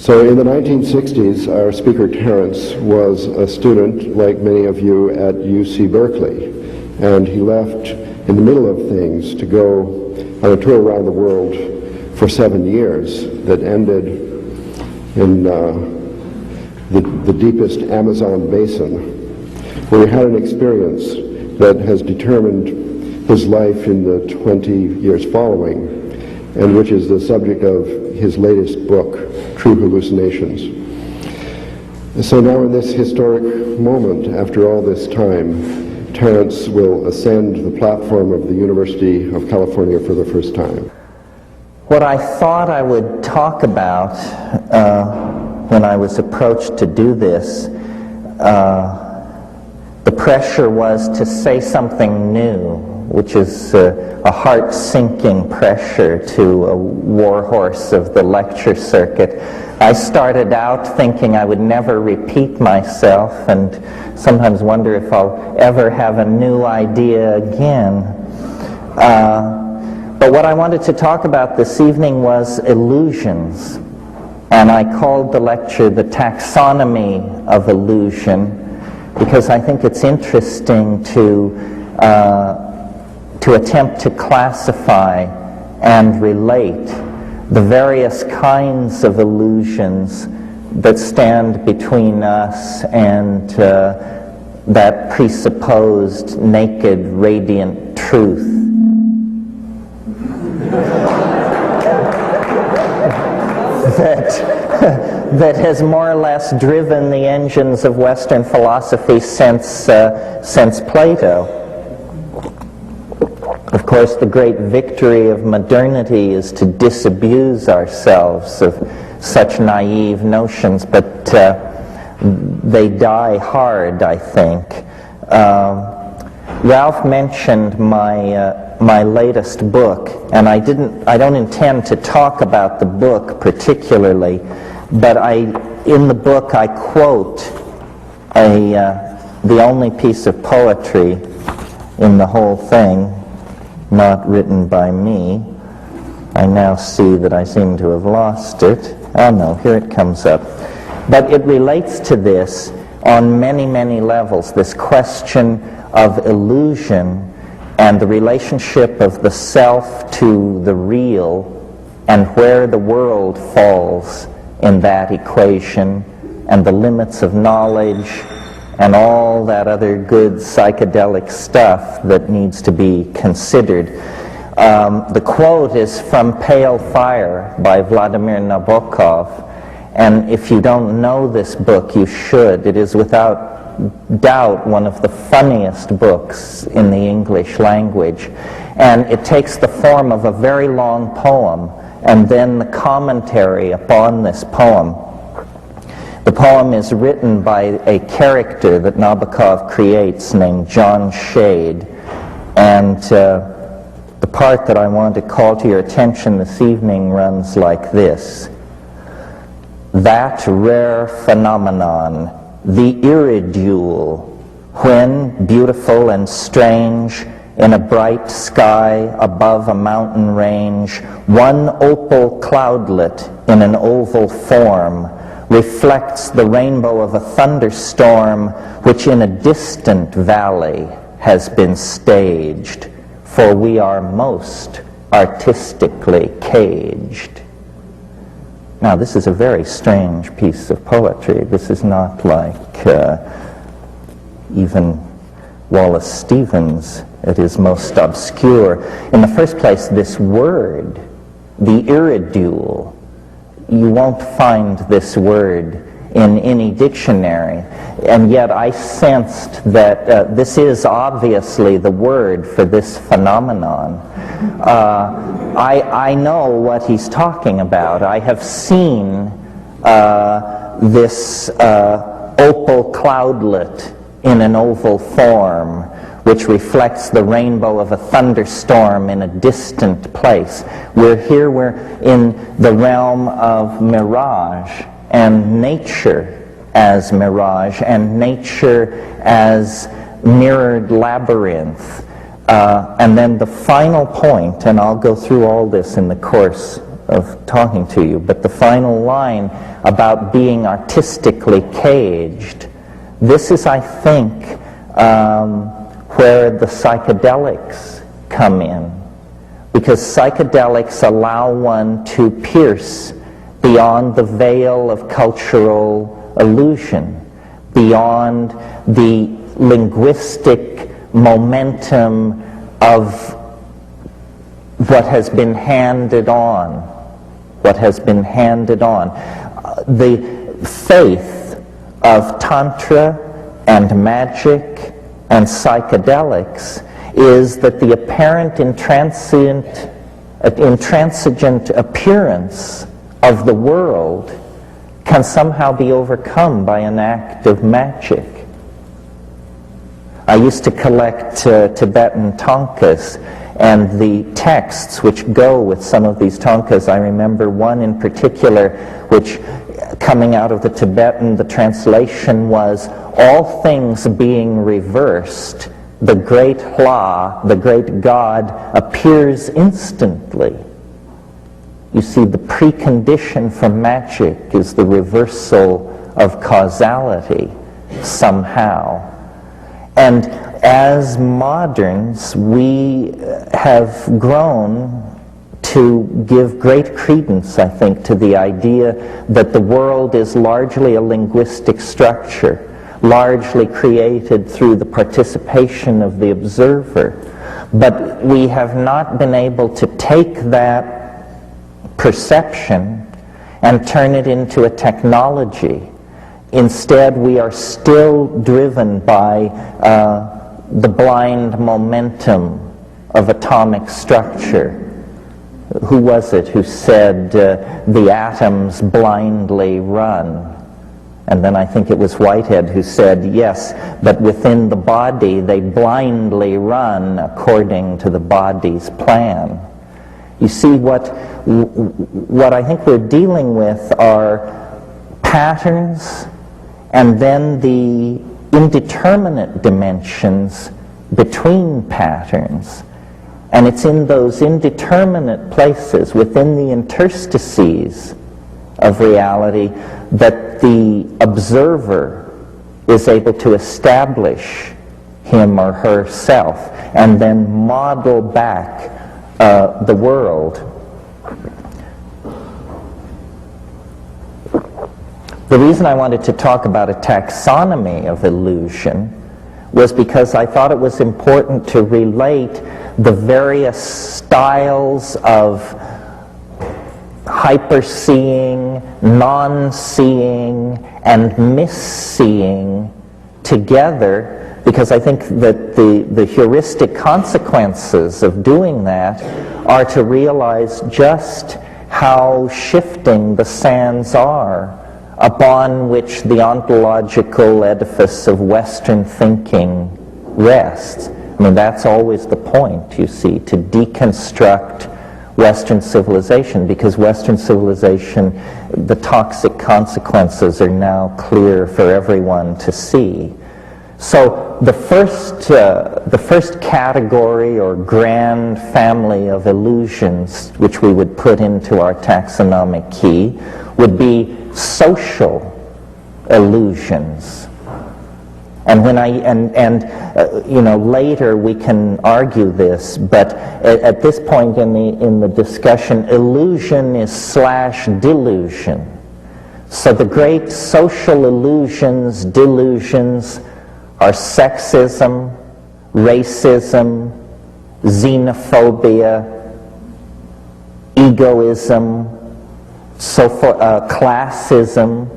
So in the 1960s, our speaker Terence was a student, like many of you, at UC Berkeley, and he left in the middle of things to go on a tour around the world for 7 years that ended in the deepest Amazon basin, where he had an experience that has determined his life in the 20 years following, and which is the subject of his latest book, True Hallucinations. So now in this historic moment, after all this time, Terence will ascend the platform of the University of California for the first time. What I thought I would talk about when I was approached to do this, the pressure was to say something new, which is a heart-sinking pressure to a warhorse of the lecture circuit. I started out thinking I would never repeat myself and sometimes wonder if I'll ever have a new idea again. But what I wanted to talk about this evening was illusions. And I called the lecture The Taxonomy of Illusion, because I think it's interesting to attempt to classify and relate the various kinds of illusions that stand between us and that presupposed naked, radiant truth. that has more or less driven the engines of Western philosophy since Plato. Of course, the great victory of modernity is to disabuse ourselves of such naive notions, but they die hard, I think. Ralph mentioned my latest book, and I don't intend to talk about the book particularly, but in the book I quote the only piece of poetry in the whole thing, not written by me. I now see that I seem to have lost it. Oh no, here it comes up. But it relates to this on many, many levels, this question of illusion and the relationship of the self to the real and where the world falls in that equation and the limits of knowledge and all that other good psychedelic stuff that needs to be considered. The quote is from Pale Fire by Vladimir Nabokov, and if you don't know this book, you should. It is without doubt one of the funniest books in the English language, and it takes the form of a very long poem and then the commentary upon this poem. The poem is written by a character that Nabokov creates named John Shade, and the part that I want to call to your attention this evening runs like this. That rare phenomenon, the iridule, when, beautiful and strange, in a bright sky above a mountain range, one opal cloudlet in an oval form reflects the rainbow of a thunderstorm which in a distant valley has been staged, for we are most artistically caged. Now, this is a very strange piece of poetry. This is not like even Wallace Stevens at his most obscure. In the first place, this word, the iridule, you won't find this word in any dictionary, and yet I sensed that this is obviously the word for this phenomenon. I know what he's talking about. I have seen this opal cloudlet in an oval form which reflects the rainbow of a thunderstorm in a distant place. We're in the realm of mirage, and nature as mirage, and nature as mirrored labyrinth. And then the final point, and I'll go through all this in the course of talking to you. But the final line about being artistically caged, this is, I think, where the psychedelics come in. Because psychedelics allow one to pierce beyond the veil of cultural illusion, beyond the linguistic momentum of what has been handed on. The faith of Tantra and magic and psychedelics is that the apparent intransigent appearance of the world can somehow be overcome by an act of magic. I used to collect Tibetan thangkas, and the texts which go with some of these thangkas, I remember one in particular which, coming out of the Tibetan, the translation was, all things being reversed, the great Hla, the great God, appears instantly. You see, the precondition for magic is the reversal of causality somehow. And as moderns, we have grown to give great credence, I think, to the idea that the world is largely a linguistic structure, largely created through the participation of the observer. But we have not been able to take that perception and turn it into a technology. Instead, we are still driven by the blind momentum of atomic structure. Who was it who said the atoms blindly run? And then I think it was Whitehead who said, yes, but within the body they blindly run according to the body's plan. You see, what I think we're dealing with are patterns and then the indeterminate dimensions between patterns. And it's in those indeterminate places, within the interstices of reality, that the observer is able to establish him or herself and then model back the world. The reason I wanted to talk about a taxonomy of illusion was because I thought it was important to relate the various styles of hyper-seeing, non-seeing, and mis-seeing together, because I think that the heuristic consequences of doing that are to realize just how shifting the sands are upon which the ontological edifice of Western thinking rests. I mean, that's always the point, you see, to deconstruct Western civilization, because Western civilization, the toxic consequences are now clear for everyone to see. So the first category or grand family of illusions which we would put into our taxonomic key would be social illusions. And when later we can argue this, but at this point in the discussion, illusion is / delusion. So the great social illusions, delusions, are sexism, racism, xenophobia, egoism, classism.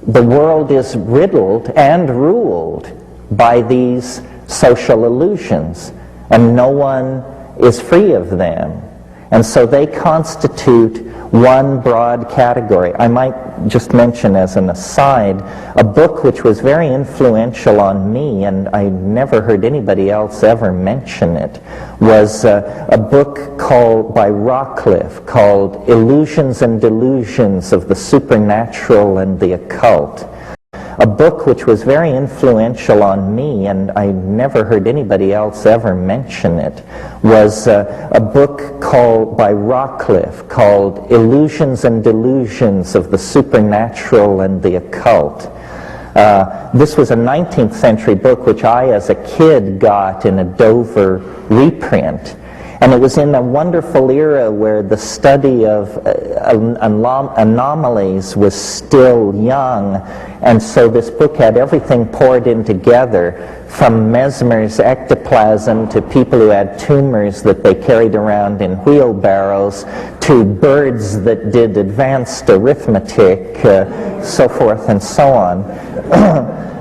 The world is riddled and ruled by these social illusions, and no one is free of them. And so they constitute one broad category. I might just mention as an aside, a book which was very influential on me, and I never heard anybody else ever mention it, was a book by Rockcliffe called Illusions and Delusions of the Supernatural and the Occult. a book which was very influential on me, and I never heard anybody else ever mention it, was a book by Rockcliffe called Illusions and Delusions of the Supernatural and the Occult. This was a 19th century book which I, as a kid, got in a Dover reprint. And it was in a wonderful era where the study of anomalies was still young, and so this book had everything poured in together, from Mesmer's ectoplasm to people who had tumors that they carried around in wheelbarrows, to birds that did advanced arithmetic, so forth and so on.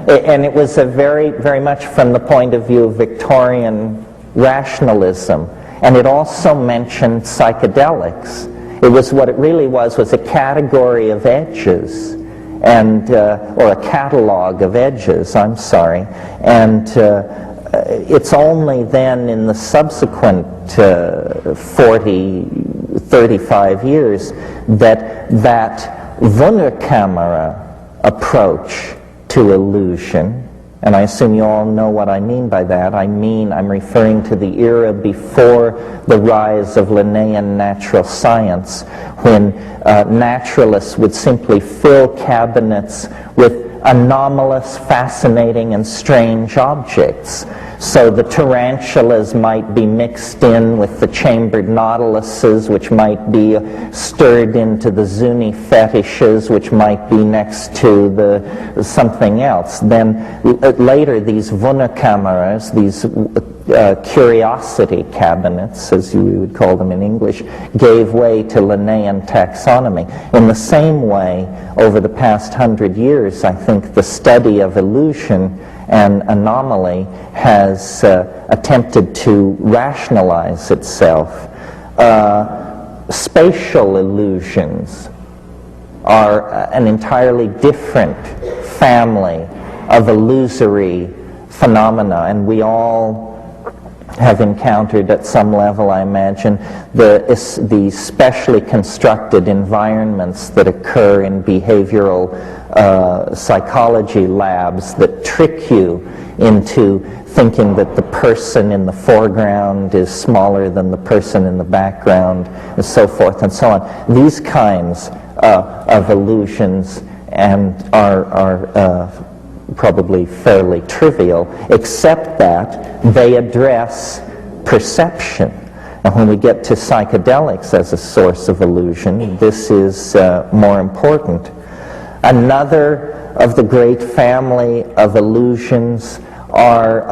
And it was a very much from the point of view of Victorian rationalism. And it also mentioned psychedelics. It was what it really was a category of edges, and or a catalog of edges, I'm sorry. And it's only then in the subsequent 35 years that Wunderkamera approach to illusion, and I assume you all know what I mean by that. I'm referring to the era before the rise of Linnaean natural science, when naturalists would simply fill cabinets with anomalous, fascinating, and strange objects. So the tarantulas might be mixed in with the chambered nautiluses, which might be stirred into the Zuni fetishes, which might be next to the something else. Then later these Wunderkameras, these curiosity cabinets, as you would call them in English, gave way to Linnaean taxonomy. In the same way, over the past 100 years, I think the study of illusion and anomaly has attempted to rationalize itself. Spatial illusions are an entirely different family of illusory phenomena, and we all have encountered at some level, I imagine, the specially constructed environments that occur in behavioral psychology labs that trick you into thinking that the person in the foreground is smaller than the person in the background, and so forth and so on. These kinds of illusions are probably fairly trivial, except that they address perception. And when we get to psychedelics as a source of illusion, this is more important. Another of the great family of illusions are,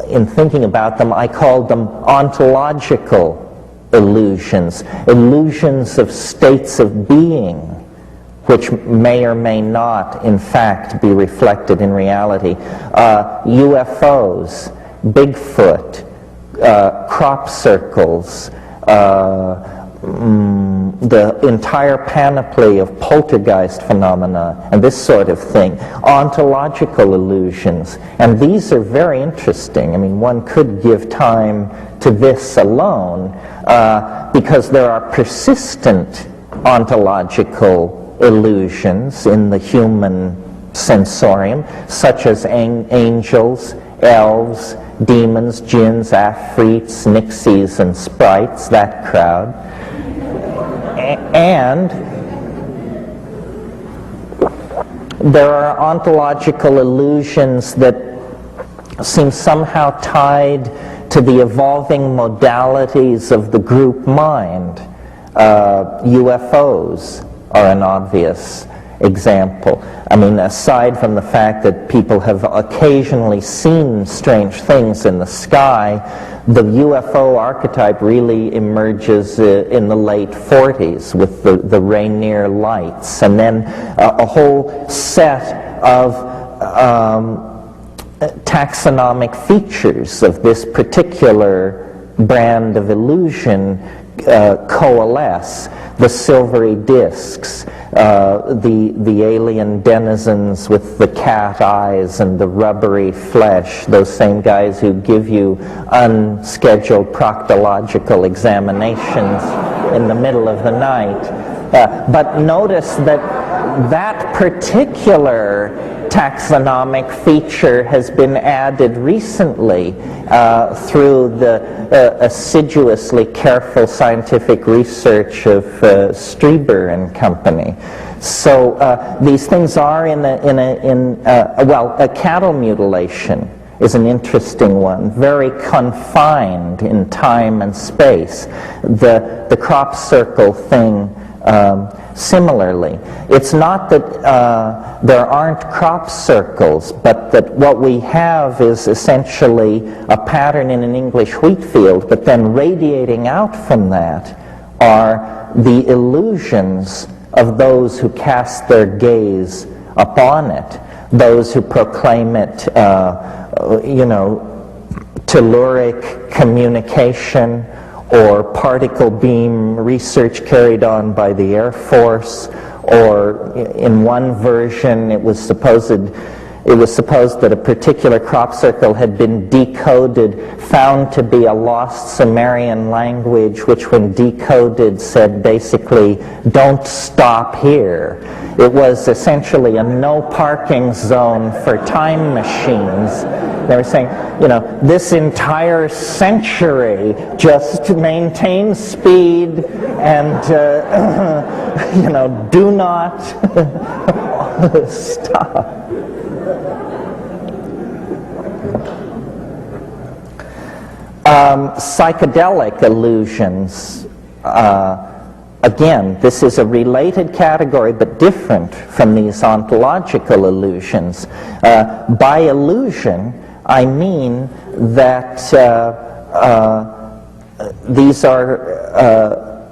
in thinking about them, I called them ontological illusions, illusions of states of being, which may or may not, in fact, be reflected in reality. UFOs, Bigfoot, crop circles, the entire panoply of poltergeist phenomena, and this sort of thing. Ontological illusions. And these are very interesting. I mean, one could give time to this alone, because there are persistent ontological illusions in the human sensorium, such as angels, elves, demons, jinns, afrits, nixies, and sprites, that crowd. And there are ontological illusions that seem somehow tied to the evolving modalities of the group mind. UFOs are an obvious example. I mean, aside from the fact that people have occasionally seen strange things in the sky, the UFO archetype really emerges in the late 40s with the Rainier lights, and then a whole set of taxonomic features of this particular brand of illusion coalesce. The silvery discs, the alien denizens with the cat eyes and the rubbery flesh, those same guys who give you unscheduled proctological examinations in the middle of the night. But notice that that particular taxonomic feature has been added recently through the assiduously careful scientific research of Strieber and company. So these things are a cattle mutilation is an interesting one, very confined in time and space. The crop circle thing similarly. It's not that there aren't crop circles, but that what we have is essentially a pattern in an English wheat field, but then radiating out from that are the illusions of those who cast their gaze upon it, those who proclaim it, telluric communication, or particle beam research carried on by the Air Force, or in one version it was supposed that a particular crop circle had been decoded, found to be a lost Sumerian language, which when decoded said basically, don't stop here. It was essentially a no parking zone for time machines. They were saying, this entire century just maintain speed and, do not stop. Psychedelic illusions. Again, this is a related category but different from these ontological illusions. By illusion, I mean that these are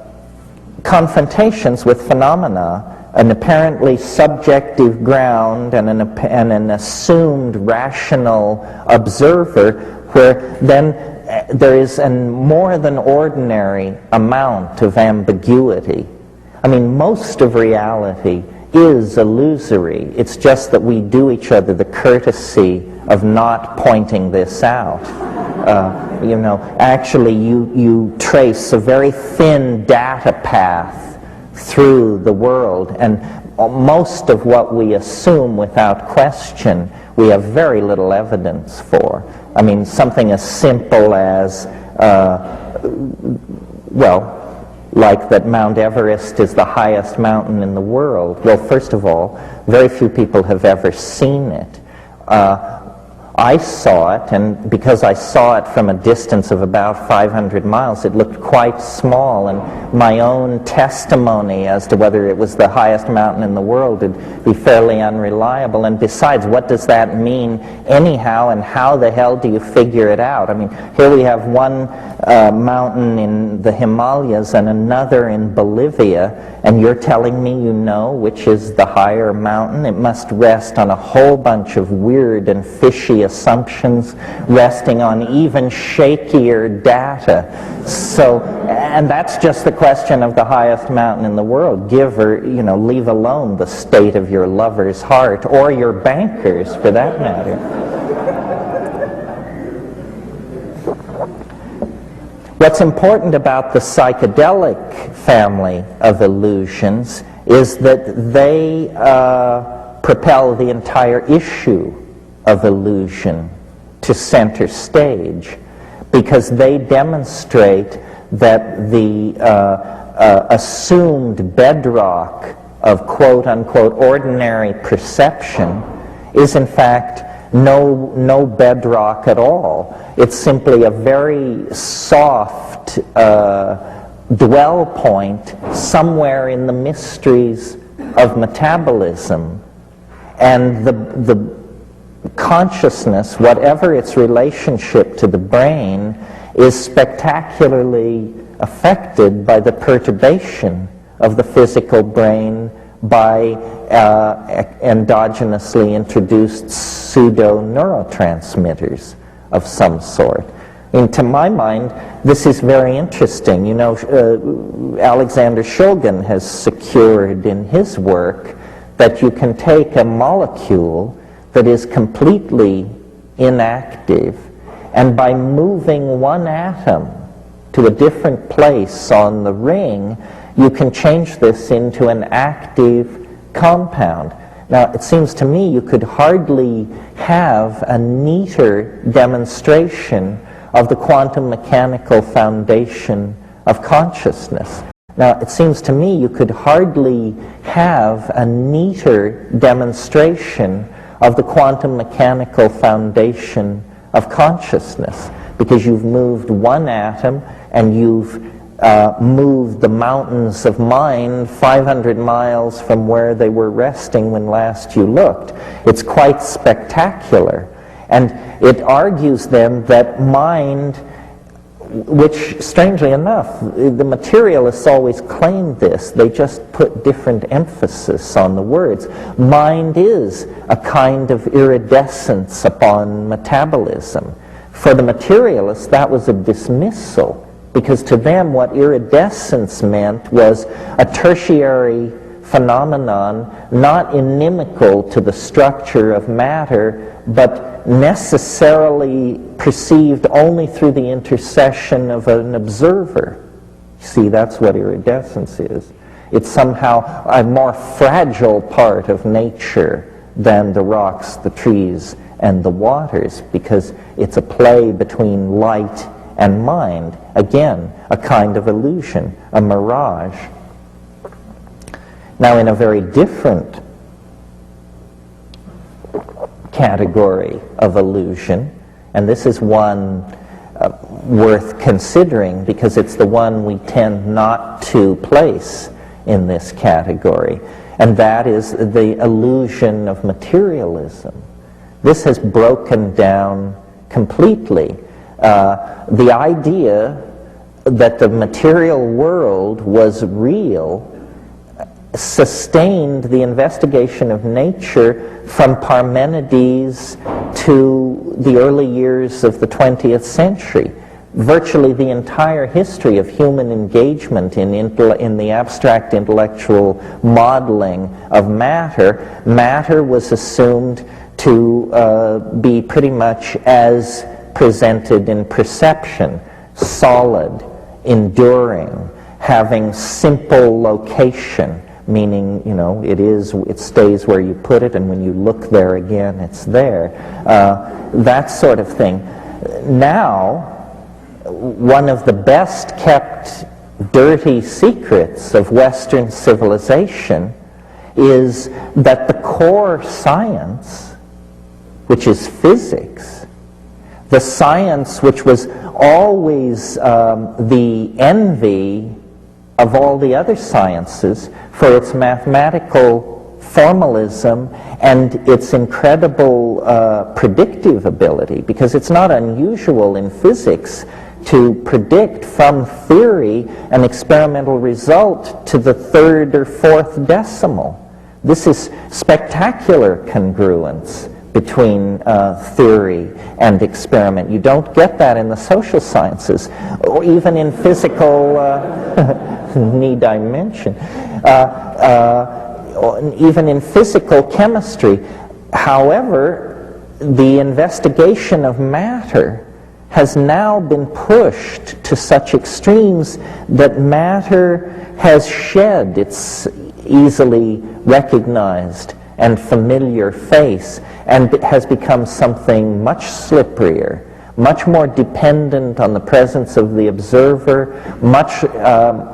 confrontations with phenomena, an apparently subjective ground and an assumed rational observer, where then there is a more than ordinary amount of ambiguity. I mean, most of reality is illusory. It's just that we do each other the courtesy of not pointing this out. Actually you trace a very thin data path through the world, and most of what we assume without question, we have very little evidence for. I mean, something as simple as, like that Mount Everest is the highest mountain in the world. Well, first of all, very few people have ever seen it. I saw it, and because I saw it from a distance of about 500 miles, it looked quite small, and my own testimony as to whether it was the highest mountain in the world would be fairly unreliable. And besides, what does that mean anyhow, and how the hell do you figure it out? I mean, here we have one mountain in the Himalayas and another in Bolivia, and you're telling me you know which is the higher mountain? It must rest on a whole bunch of weird and fishy assumptions resting on even shakier data. So, and that's just the question of the highest mountain in the world. Give or, leave alone the state of your lover's heart, or your banker's for that matter. What's important about the psychedelic family of illusions is that they propel the entire issue of illusion to center stage, because they demonstrate that the assumed bedrock of quote-unquote ordinary perception is in fact no bedrock at all. It's simply a very soft dwell point somewhere in the mysteries of metabolism, and the consciousness, whatever its relationship to the brain, is spectacularly affected by the perturbation of the physical brain by endogenously introduced pseudo-neurotransmitters of some sort. And to my mind, this is very interesting. Alexander Shulgin has secured in his work that you can take a molecule that is completely inactive, and by moving one atom to a different place on the ring, you can change this into an active compound. Now, it seems to me you could hardly have a neater demonstration of the quantum mechanical foundation of consciousness. Now, it seems to me you could hardly have a neater demonstration of the quantum mechanical foundation of consciousness, because you've moved one atom and you've moved the mountains of mind 500 miles from where they were resting when last you looked. It's quite spectacular. And it argues then that mind, which, strangely enough, the materialists always claimed this. They just put different emphasis on the words. Mind is a kind of iridescence upon metabolism. For the materialists, that was a dismissal, because to them what iridescence meant was a tertiary phenomenon, not inimical to the structure of matter, but necessarily perceived only through the intercession of an observer. See, that's what iridescence is. It's somehow a more fragile part of nature than the rocks, the trees, and the waters, because it's a play between light and mind. Again, a kind of illusion, a mirage. Now, in a very different category of illusion, and this is one worth considering because it's the one we tend not to place in this category, and that is the illusion of materialism. This has broken down completely. The idea that the material world was real sustained the investigation of nature from Parmenides to the early years of the 20th century. Virtually the entire history of human engagement in the abstract intellectual modeling of matter was assumed to be pretty much as presented in perception: solid, enduring, having simple location, meaning, it stays where you put it, and when you look there again, it's there. That sort of thing. Now, one of the best kept dirty secrets of Western civilization is that the core science, which is physics, the science which was always the envy of all the other sciences for its mathematical formalism and its incredible predictive ability, because it's not unusual in physics to predict from theory an experimental result to the third or fourth decimal. This is spectacular congruence between theory and experiment. You don't get that in the social sciences, or even in physical, need I mention, even in physical chemistry. However, the investigation of matter has now been pushed to such extremes that matter has shed its easily recognized and familiar face, and it has become something much slipperier, much more dependent on the presence of the observer, much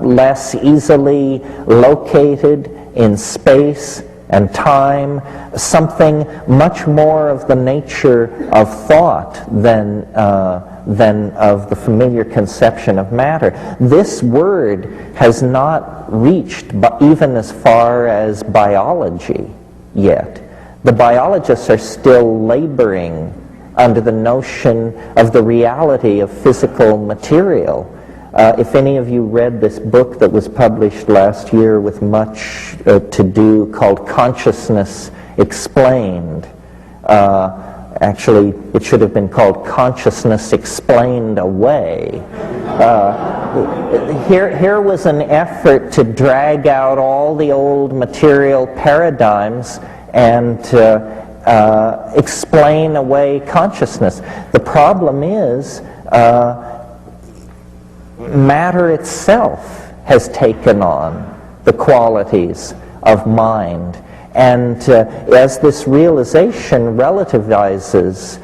less easily located in space and time, something much more of the nature of thought than of the familiar conception of matter. This word has not reached even as far as biology yet. The biologists are still laboring under the notion of the reality of physical material. If any of you read this book that was published last year with much to do, called Consciousness Explained, actually it should have been called Consciousness Explained Away. Here was an effort to drag out all the old material paradigms and explain away consciousness. The problem is matter itself has taken on the qualities of mind, And as this realization relativizes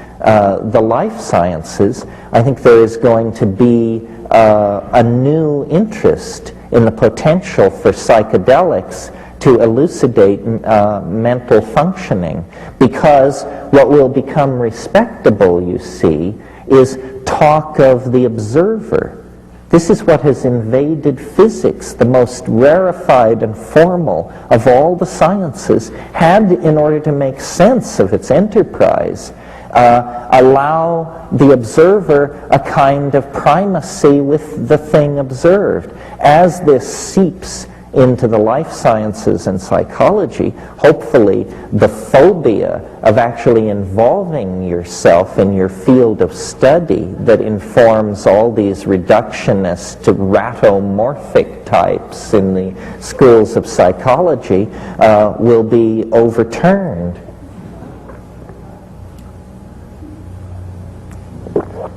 the life sciences, I think there is going to be a new interest in the potential for psychedelics to elucidate mental functioning, because what will become respectable, you see, is talk of the observer. This is what has invaded physics, the most rarefied and formal of all the sciences, had, in order to make sense of its enterprise, allow the observer a kind of primacy with the thing observed. As this seeps into the life sciences and psychology, hopefully the phobia of actually involving yourself in your field of study that informs all these reductionist ratomorphic types in the schools of psychology will be overturned.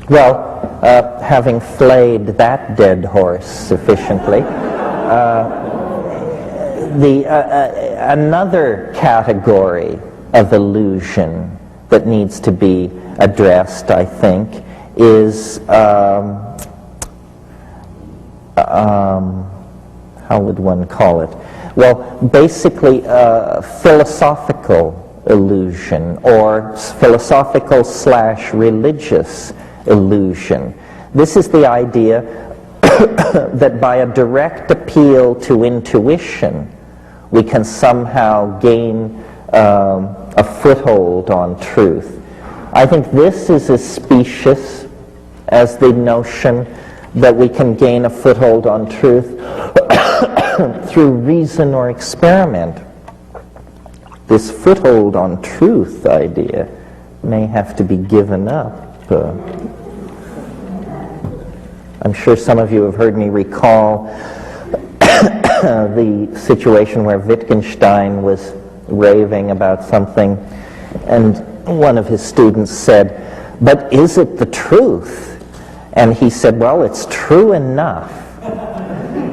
Well, having flayed that dead horse sufficiently, another category of illusion that needs to be addressed, I think, is how would one call it? Well, basically philosophical illusion, or philosophical/religious illusion. This is the idea that by a direct appeal to intuition, we can somehow gain a foothold on truth. I think this is as specious as the notion that we can gain a foothold on truth through reason or experiment. This foothold on truth idea may have to be given up. I'm sure some of you have heard me recall the situation where Wittgenstein was raving about something, and one of his students said, "But is it the truth?" And he said, "Well, it's true enough."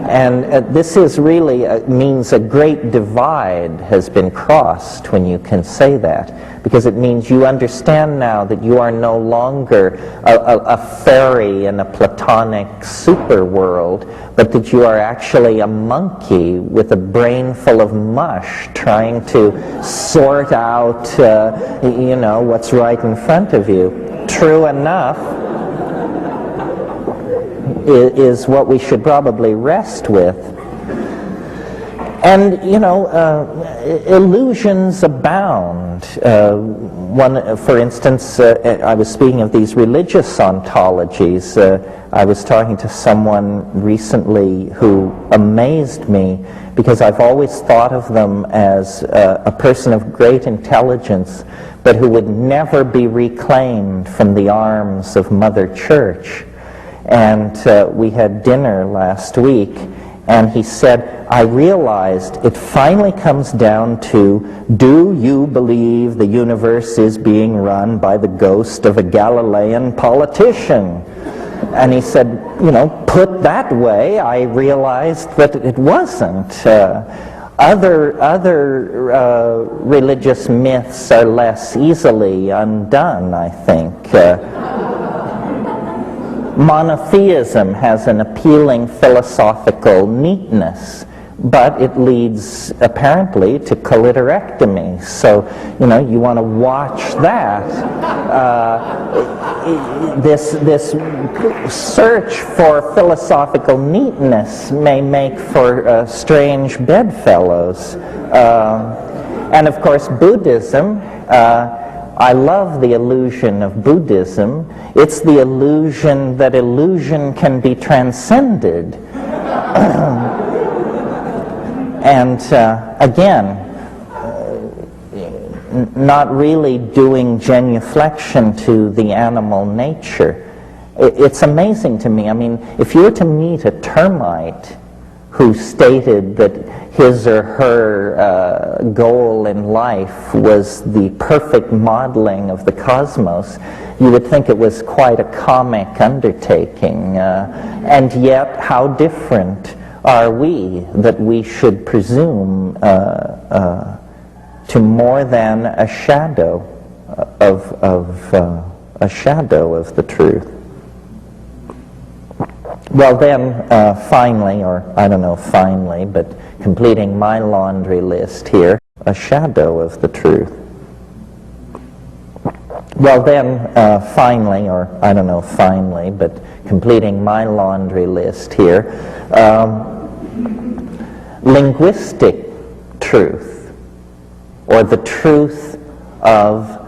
And this is really means a great divide has been crossed when you can say that, because it means you understand now that you are no longer a fairy in a Platonic superworld, but that you are actually a monkey with a brain full of mush trying to sort out, what's right in front of you. True enough is what we should probably rest with. And, illusions abound. For instance, I was speaking of these religious ontologies. I was talking to someone recently who amazed me, because I've always thought of them as a person of great intelligence, but who would never be reclaimed from the arms of Mother Church. And we had dinner last week, and he said, "I realized it finally comes down to, do you believe the universe is being run by the ghost of a Galilean politician?" And he said, put that way, I realized that it wasn't. Other religious myths are less easily undone, I think. Monotheism has an appealing philosophical neatness, but it leads apparently to clitorectomy. So, you want to watch that. This search for philosophical neatness may make for strange bedfellows. And of course, Buddhism. I love the illusion of Buddhism. It's the illusion that illusion can be transcended. And again, not really doing genuflection to the animal nature. It's amazing to me. I mean, if you were to meet a termite who stated that his or her goal in life was the perfect modeling of the cosmos, you would think it was quite a comic undertaking. And yet, how different are we that we should presume to more than a shadow of the truth. Well then, finally, or I don't know finally, but completing my laundry list here, a shadow of the truth. Well then, finally, or I don't know finally, but completing my laundry list here, linguistic truth, or the truth of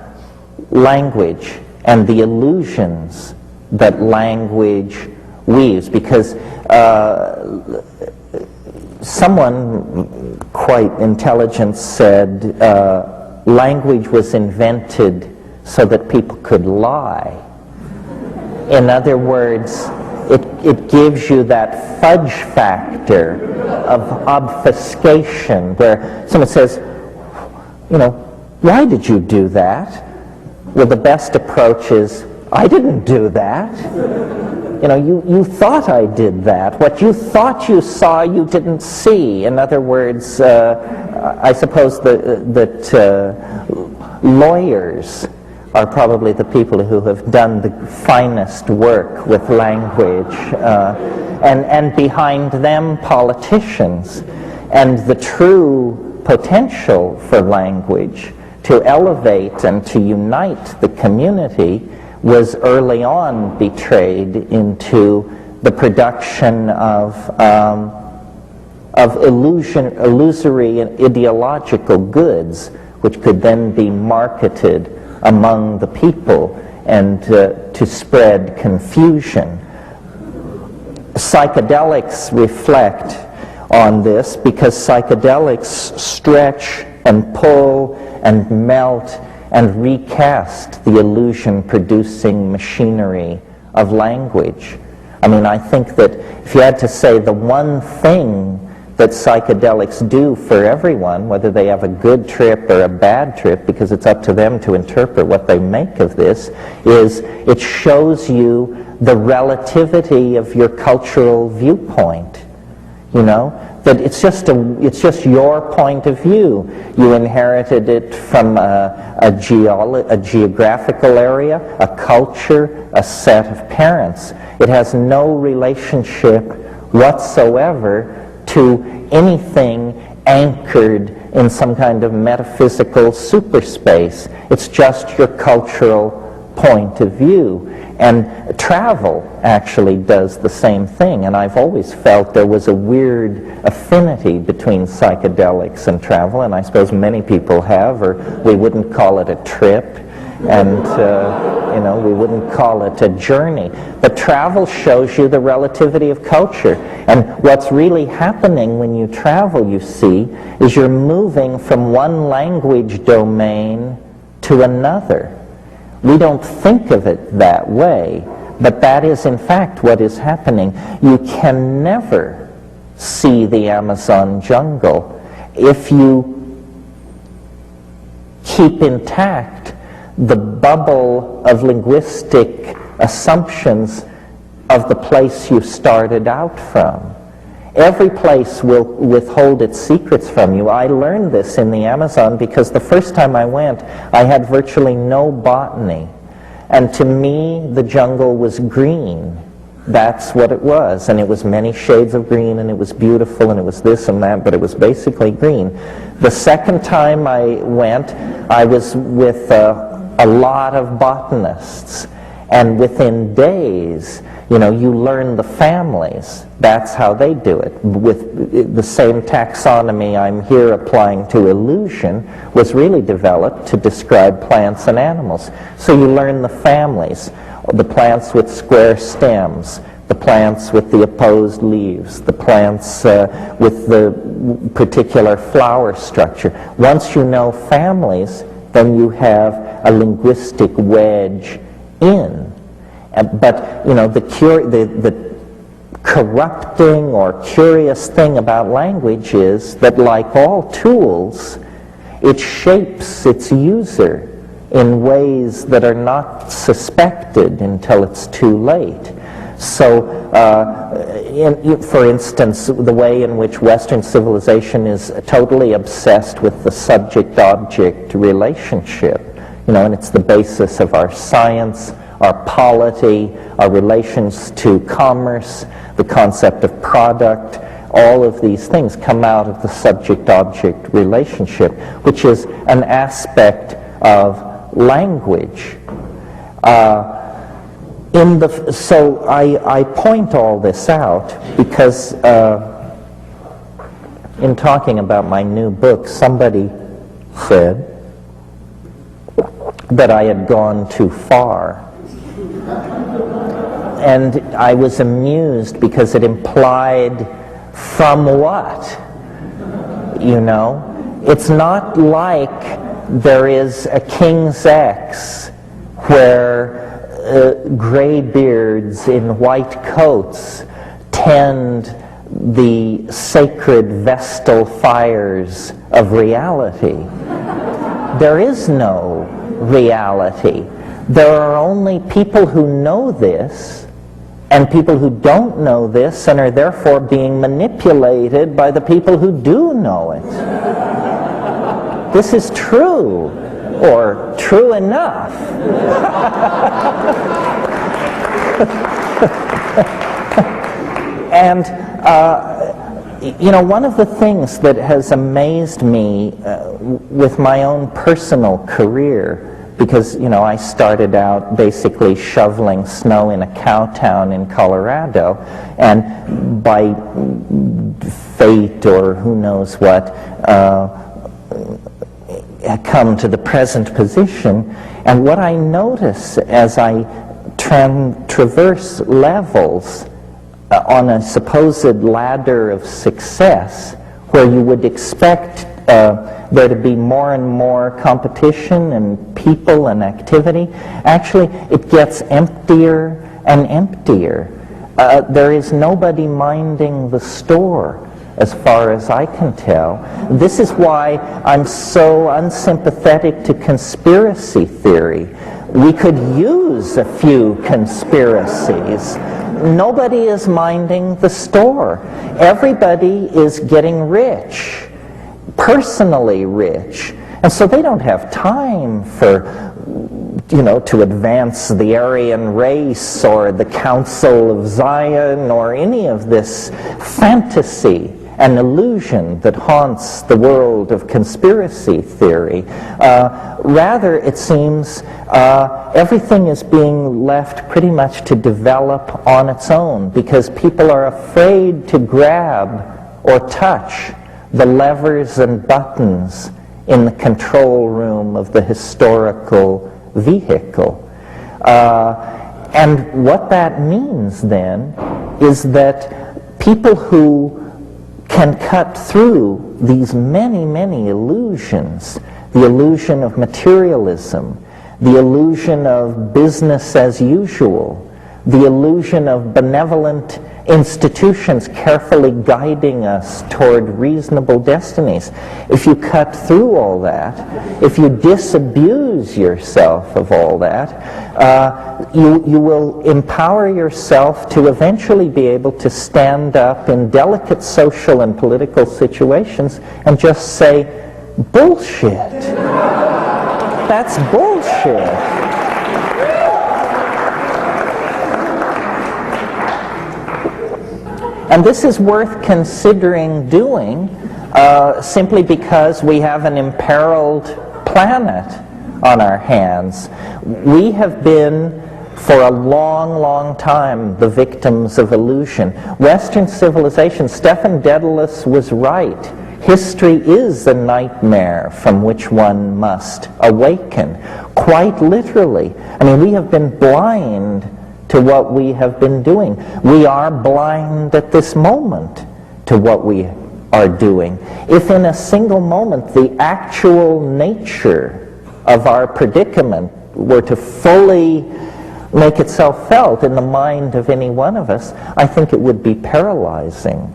language and the illusions that language weaves, because someone quite intelligent said language was invented so that people could lie. In other words, it gives you that fudge factor of obfuscation where someone says, you know, why did you do that? Well, the best approach is, I didn't do that. You know, you thought I did that. What you thought you saw, you didn't see. In other words, I suppose that lawyers are probably the people who have done the finest work with language, and behind them, politicians. And the true potential for language to elevate and to unite the community was early on betrayed into the production of illusory and ideological goods, which could then be marketed among the people and to spread confusion. Psychedelics reflect on this because psychedelics stretch and pull and melt and recast the illusion-producing machinery of language. I mean, I think that if you had to say the one thing that psychedelics do for everyone, whether they have a good trip or a bad trip, because it's up to them to interpret what they make of this, is it shows you the relativity of your cultural viewpoint. You know, that it's just your point of view. You inherited it from a geographical area, a culture, a set of parents. It has no relationship whatsoever to anything anchored in some kind of metaphysical superspace. It's just your cultural point of view. And travel actually does the same thing, and I've always felt there was a weird affinity between psychedelics and travel, and I suppose many people have, or we wouldn't call it a trip, and you know, we wouldn't call it a journey. But travel shows you the relativity of culture, and what's really happening when you travel, you see, is you're moving from one language domain to another. We don't think of it that way, but that is in fact what is happening. You can never see the Amazon jungle if you keep intact the bubble of linguistic assumptions of the place you started out from. Every place will withhold its secrets from you. I learned this in the Amazon because the first time I went, I had virtually no botany. And to me, the jungle was green. That's what it was. And it was many shades of green, and it was beautiful, and it was this and that, but it was basically green. The second time I went, I was with a lot of botanists. And within days, you know, you learn the families. That's how they do it. With the same taxonomy I'm here applying to illusion was really developed to describe plants and animals. So you learn the families, the plants with square stems, the plants with the opposed leaves, the plants with the particular flower structure. Once you know families, then you have a linguistic wedge in. But, you know, the corrupting or curious thing about language is that, like all tools, it shapes its user in ways that are not suspected until it's too late. So, for instance, the way in which Western civilization is totally obsessed with the subject-object relationship, and it's the basis of our science, our polity, our relations to commerce, the concept of product. All of these things come out of the subject-object relationship, which is an aspect of language. So I point all this out because in talking about my new book, somebody said that I had gone too far. And I was amused because it implied, from what? It's not like there is a King's X where graybeards in white coats tend the sacred vestal fires of reality. There is no reality. There are only people who know this and people who don't know this and are therefore being manipulated by the people who do know it. This is true, or true enough. And one of the things that has amazed me with my own personal career, because I started out basically shoveling snow in a cow town in Colorado, and by fate or who knows what, come to the present position. And what I notice as I traverse levels on a supposed ladder of success, where you would expect there to be more and more competition and people and activity, actually it gets emptier and emptier. There is nobody minding the store, as far as I can tell. This is why I'm so unsympathetic to conspiracy theory. We could use a few conspiracies. Nobody is minding the store. Everybody is getting rich, personally rich. And so they don't have time for, to advance the Aryan race or the Council of Zion or any of this fantasy and illusion that haunts the world of conspiracy theory. Rather, it seems everything is being left pretty much to develop on its own because people are afraid to grab or touch the levers and buttons in the control room of the historical vehicle. And what that means then is that people who can cut through these many, many illusions, the illusion of materialism, the illusion of business as usual, the illusion of benevolent institutions carefully guiding us toward reasonable destinies. If you cut through all that, if you disabuse yourself of all that, you will empower yourself to eventually be able to stand up in delicate social and political situations and just say, bullshit. That's bullshit. And this is worth considering doing simply because we have an imperiled planet on our hands. We have been, for a long, long time, the victims of illusion. Western civilization, Stephen Dedalus was right. History is a nightmare from which one must awaken, quite literally. I mean, we have been blind to what we have been doing. We are blind at this moment to what we are doing. If in a single moment the actual nature of our predicament were to fully make itself felt in the mind of any one of us, I think it would be paralyzing.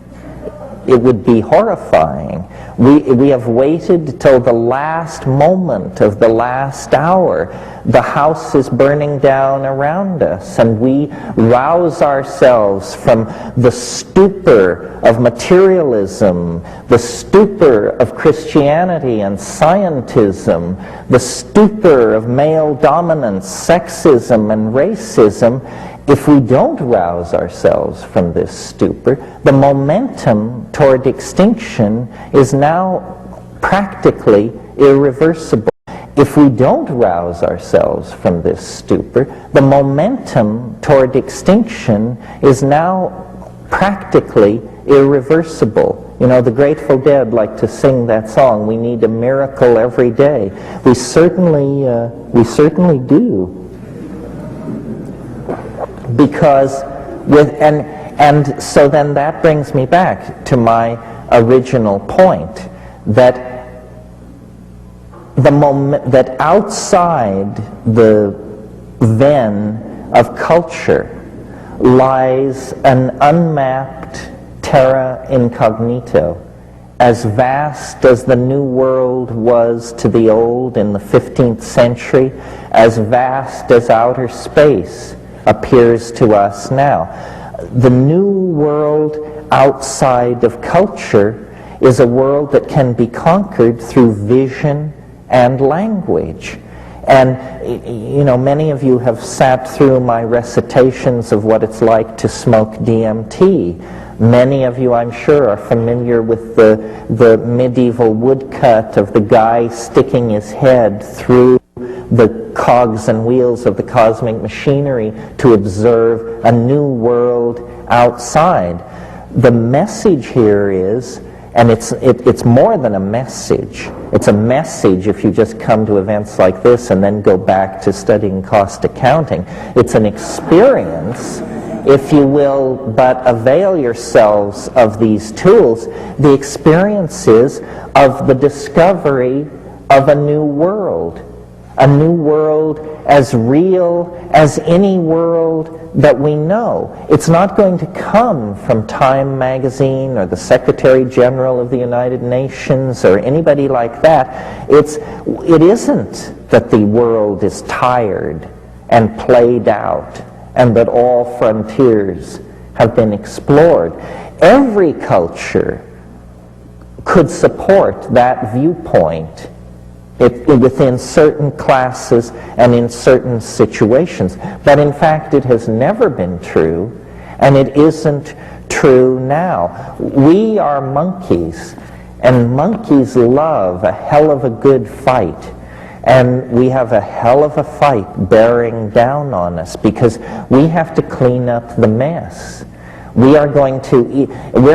It would be horrifying. We have waited till the last moment of the last hour. The house is burning down around us, and we rouse ourselves from the stupor of materialism, the stupor of Christianity and scientism, the stupor of male dominance, sexism, and racism. If we don't rouse ourselves from this stupor, the momentum toward extinction is now practically irreversible. If we don't rouse ourselves from this stupor, the momentum toward extinction is now practically irreversible. You know, the Grateful Dead like to sing that song, "We need a miracle every day." We certainly do. Because and so then that brings me back to my original point, that the moment that outside the then of culture lies an unmapped terra incognito, as vast as the New World was to the Old in the 15th century, as vast as outer space appears to us now. The new world outside of culture is a world that can be conquered through vision and language. And, you know, many of you have sat through my recitations of what it's like to smoke DMT. Many of you, I'm sure, are familiar with the medieval woodcut of the guy sticking his head through the cogs and wheels of the cosmic machinery to observe a new world outside. The message here is, and it's more than a message. It's a message if you just come to events like this and then go back to studying cost accounting. It's an experience, if you will, but avail yourselves of these tools. The experience is of the discovery of a new world as real as any world that we know. It's not going to come from Time magazine or the Secretary General of the United Nations or anybody like that. It isn't that the world is tired and played out and that all frontiers have been explored. Every culture could support that viewpoint within certain classes and in certain situations. But in fact, it has never been true, and it isn't true now. We are monkeys, and monkeys love a hell of a good fight. And we have a hell of a fight bearing down on us because we have to clean up the mess. We're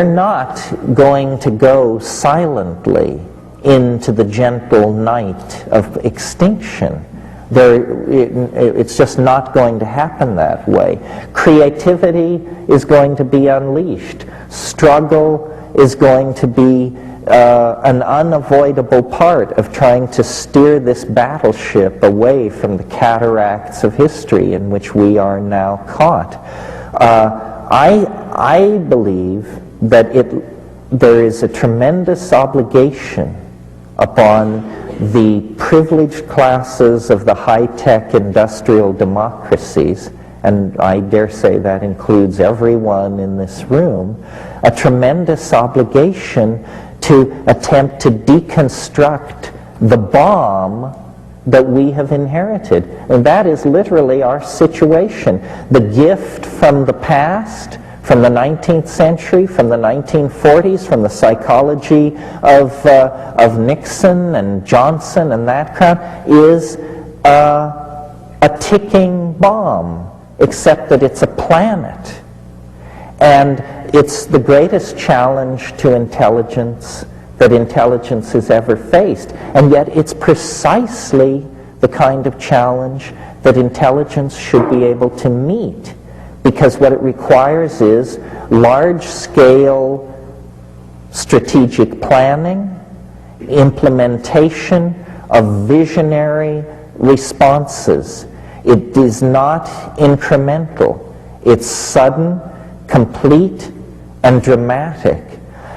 not going to go silently into the gentle night of extinction. It's just not going to happen that way. Creativity is going to be unleashed. Struggle is going to be an unavoidable part of trying to steer this battleship away from the cataracts of history in which we are now caught. I believe that there is a tremendous obligation upon the privileged classes of the high-tech industrial democracies, and I dare say that includes everyone in this room, a tremendous obligation to attempt to deconstruct the bomb that we have inherited. And that is literally our situation. The gift from the past, from the 19th century, from the 1940s, from the psychology of Nixon and Johnson and that crowd, is a ticking bomb, except that it's a planet. And it's the greatest challenge to intelligence that intelligence has ever faced. And yet it's precisely the kind of challenge that intelligence should be able to meet, because what it requires is large-scale strategic planning, implementation of visionary responses. It is not incremental. It's sudden, complete, and dramatic.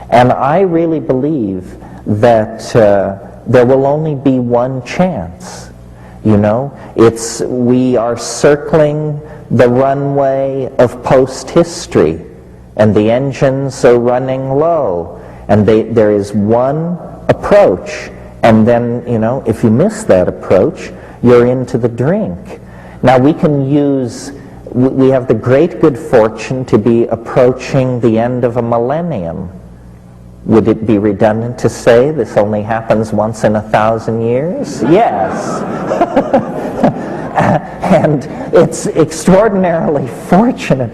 And I really believe that there will only be one chance. You know, we are circling the runway of post-history, and the engines are running low, and there is one approach, and then, you know, if you miss that approach, you're into the drink. Now we have the great good fortune to be approaching the end of a millennium. Would it be redundant to say this only happens once in 1,000 years? Yes. And it's extraordinarily fortunate.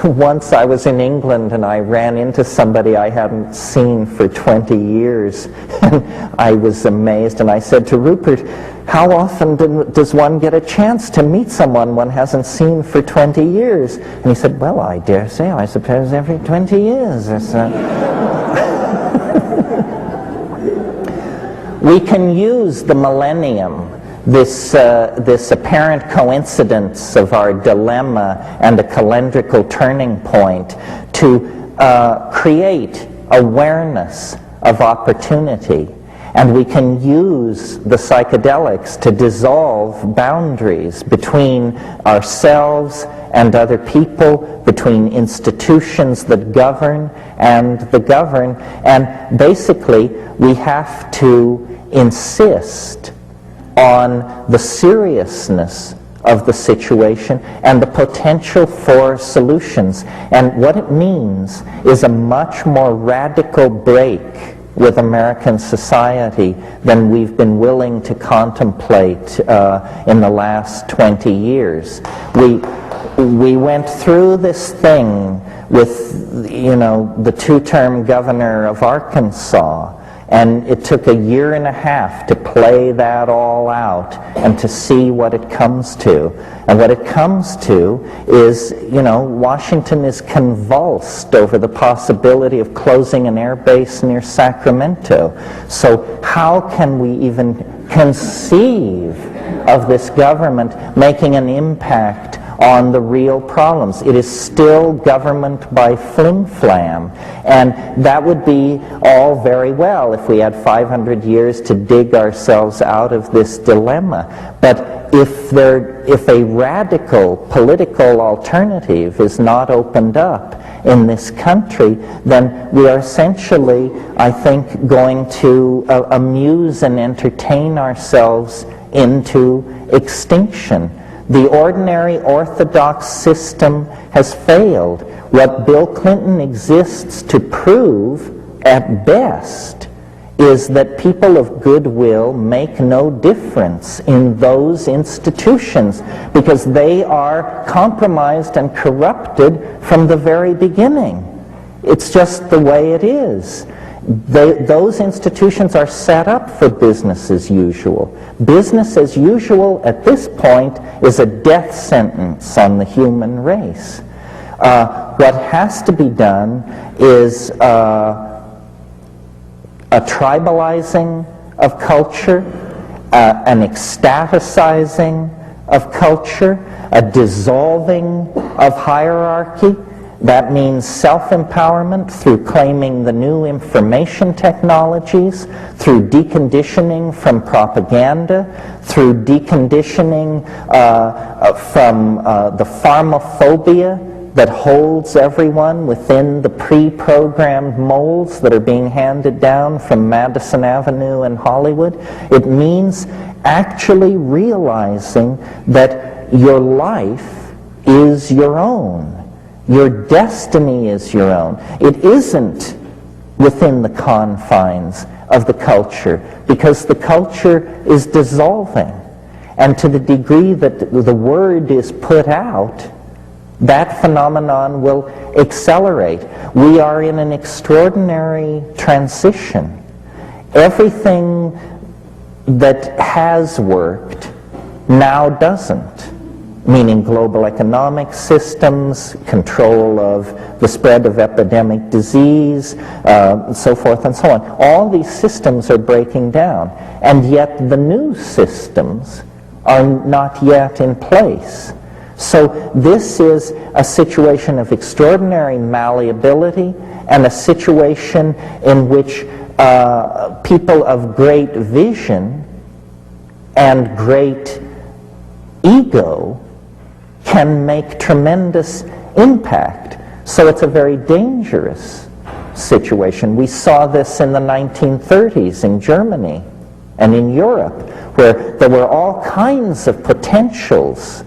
Once I was in England and I ran into somebody I hadn't seen for 20 years. And I was amazed, and I said to Rupert, how often does one get a chance to meet someone one hasn't seen for 20 years? And he said, well, I dare say, I suppose every 20 years. We can use the millennium, this apparent coincidence of our dilemma and a calendrical turning point, to create awareness of opportunity. And we can use the psychedelics to dissolve boundaries between ourselves and other people, between institutions that govern and the governed. And basically, we have to insist on the seriousness of the situation and the potential for solutions. And what it means is a much more radical break with American society than we've been willing to contemplate in the last 20 years. We went through this thing with, you know, the two-term governor of Arkansas, and it took 1.5 years to play that all out and to see what it comes to. And what it comes to is, you know, Washington is convulsed over the possibility of closing an air base near Sacramento. So how can we even conceive of this government making an impact on the real problems? It is still government by flim-flam. And that would be all very well if we had 500 years to dig ourselves out of this dilemma. But if a radical political alternative is not opened up in this country, then we are essentially, I think, going to amuse and entertain ourselves into extinction. The ordinary orthodox system has failed. What Bill Clinton exists to prove, at best, is that people of goodwill make no difference in those institutions because they are compromised and corrupted from the very beginning. It's just the way it is. Those institutions are set up for business as usual. Business as usual at this point is a death sentence on the human race. What has to be done is a tribalizing of culture, an ecstaticizing of culture, a dissolving of hierarchy. That means self-empowerment through claiming the new information technologies, through deconditioning from propaganda, through deconditioning from the pharmaphobia that holds everyone within the pre-programmed molds that are being handed down from Madison Avenue and Hollywood. It means actually realizing that your life is your own. Your destiny is your own. It isn't within the confines of the culture because the culture is dissolving. And to the degree that the word is put out, that phenomenon will accelerate. We are in an extraordinary transition. Everything that has worked now doesn't. Meaning global economic systems, control of the spread of epidemic disease, so forth and so on. All these systems are breaking down, and yet the new systems are not yet in place. So this is a situation of extraordinary malleability and a situation in which people of great vision and great ego can make tremendous impact. So it's a very dangerous situation. We saw this in the 1930s in Germany and in Europe, where there were all kinds of potentials,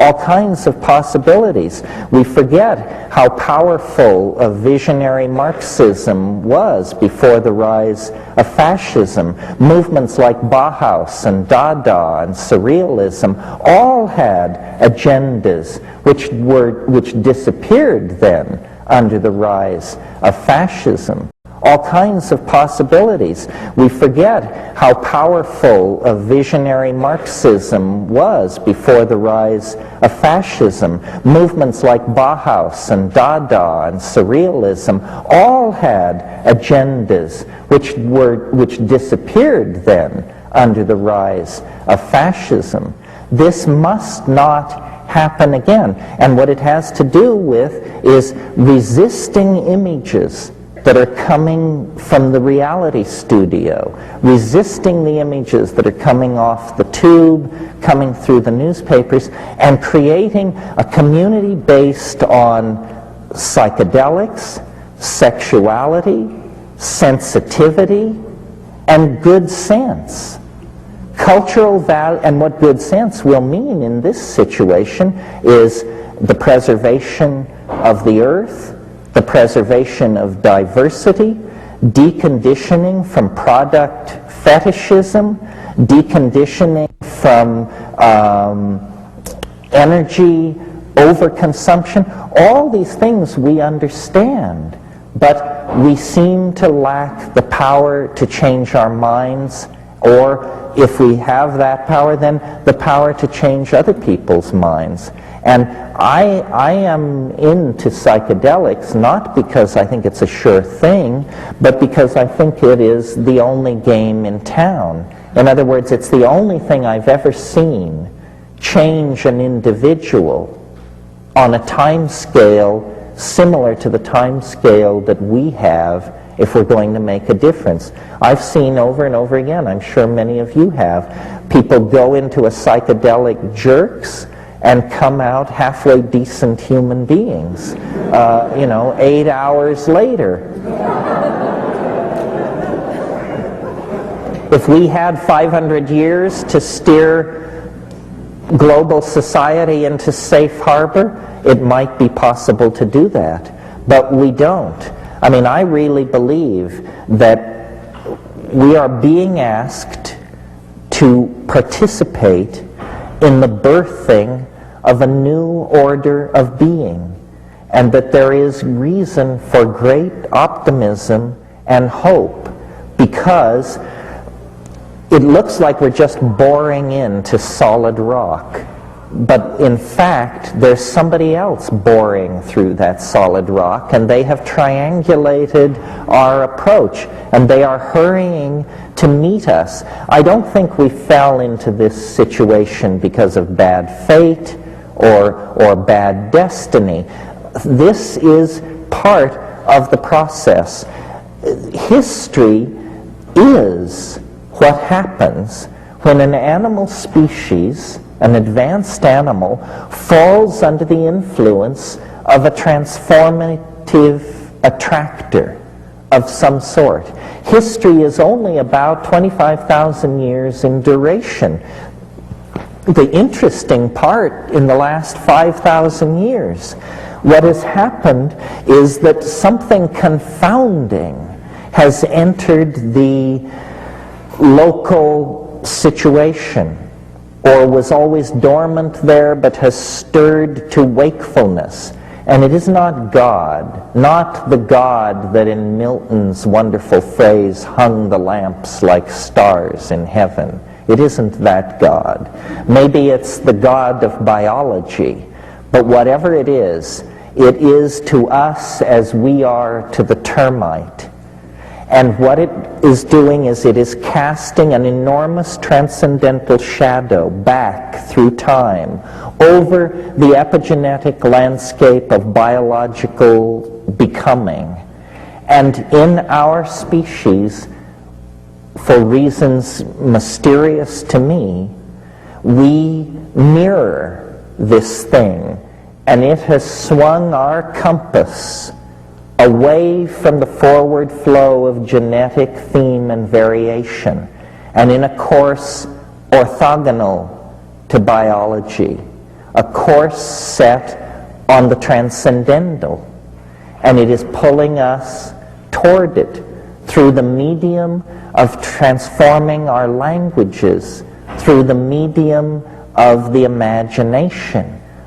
all kinds of possibilities. We forget how powerful a visionary Marxism was before the rise of fascism. Movements like Bauhaus and Dada and Surrealism all had agendas which disappeared then under the rise of fascism. All kinds of possibilities. We forget how powerful a visionary Marxism was before the rise of fascism. Movements like Bauhaus and Dada and Surrealism all had agendas which disappeared then under the rise of fascism. This must not happen again. And what it has to do with is resisting images that are coming from the reality studio, resisting the images that are coming off the tube, coming through the newspapers, and creating a community based on psychedelics, sexuality, sensitivity, and good sense. Cultural value, and what good sense will mean in this situation is the preservation of the earth, the preservation of diversity, deconditioning from product fetishism, deconditioning from energy overconsumption. All these things we understand, but we seem to lack the power to change our minds, or if we have that power, then the power to change other people's minds. And I am into psychedelics not because I think it's a sure thing, but because I think it is the only game in town. In other words, it's the only thing I've ever seen change an individual on a time scale similar to the time scale that we have if we're going to make a difference. I've seen over and over again, I'm sure many of you have, people go into a psychedelic jerks and come out halfway decent human beings, 8 hours later. If we had 500 years to steer global society into safe harbor, it might be possible to do that, but we don't. I mean, I really believe that we are being asked to participate in the birthing of a new order of being, and that there is reason for great optimism and hope, because it looks like we're just boring into solid rock. But in fact, there's somebody else boring through that solid rock, and they have triangulated our approach, and they are hurrying to meet us. I don't think we fell into this situation because of bad fate or bad destiny. This is part of the process. History is what happens when an animal species, an advanced animal, falls under the influence of a transformative attractor of some sort. History is only about 25,000 years in duration. The interesting part in the last 5,000 years, what has happened is that something confounding has entered the local situation, or was always dormant there but has stirred to wakefulness. And it is not God, not the God that in Milton's wonderful phrase hung the lamps like stars in heaven. It isn't that God. Maybe it's the God of biology, but whatever it is to us as we are to the termite. And what it is doing is it is casting an enormous transcendental shadow back through time over the epigenetic landscape of biological becoming. And in our species, for reasons mysterious to me, we mirror this thing, and it has swung our compass away from the forward flow of genetic theme and variation, and in a course orthogonal to biology, a course set on the transcendental, and it is pulling us toward it through the medium of transforming our languages, through the medium of the imagination,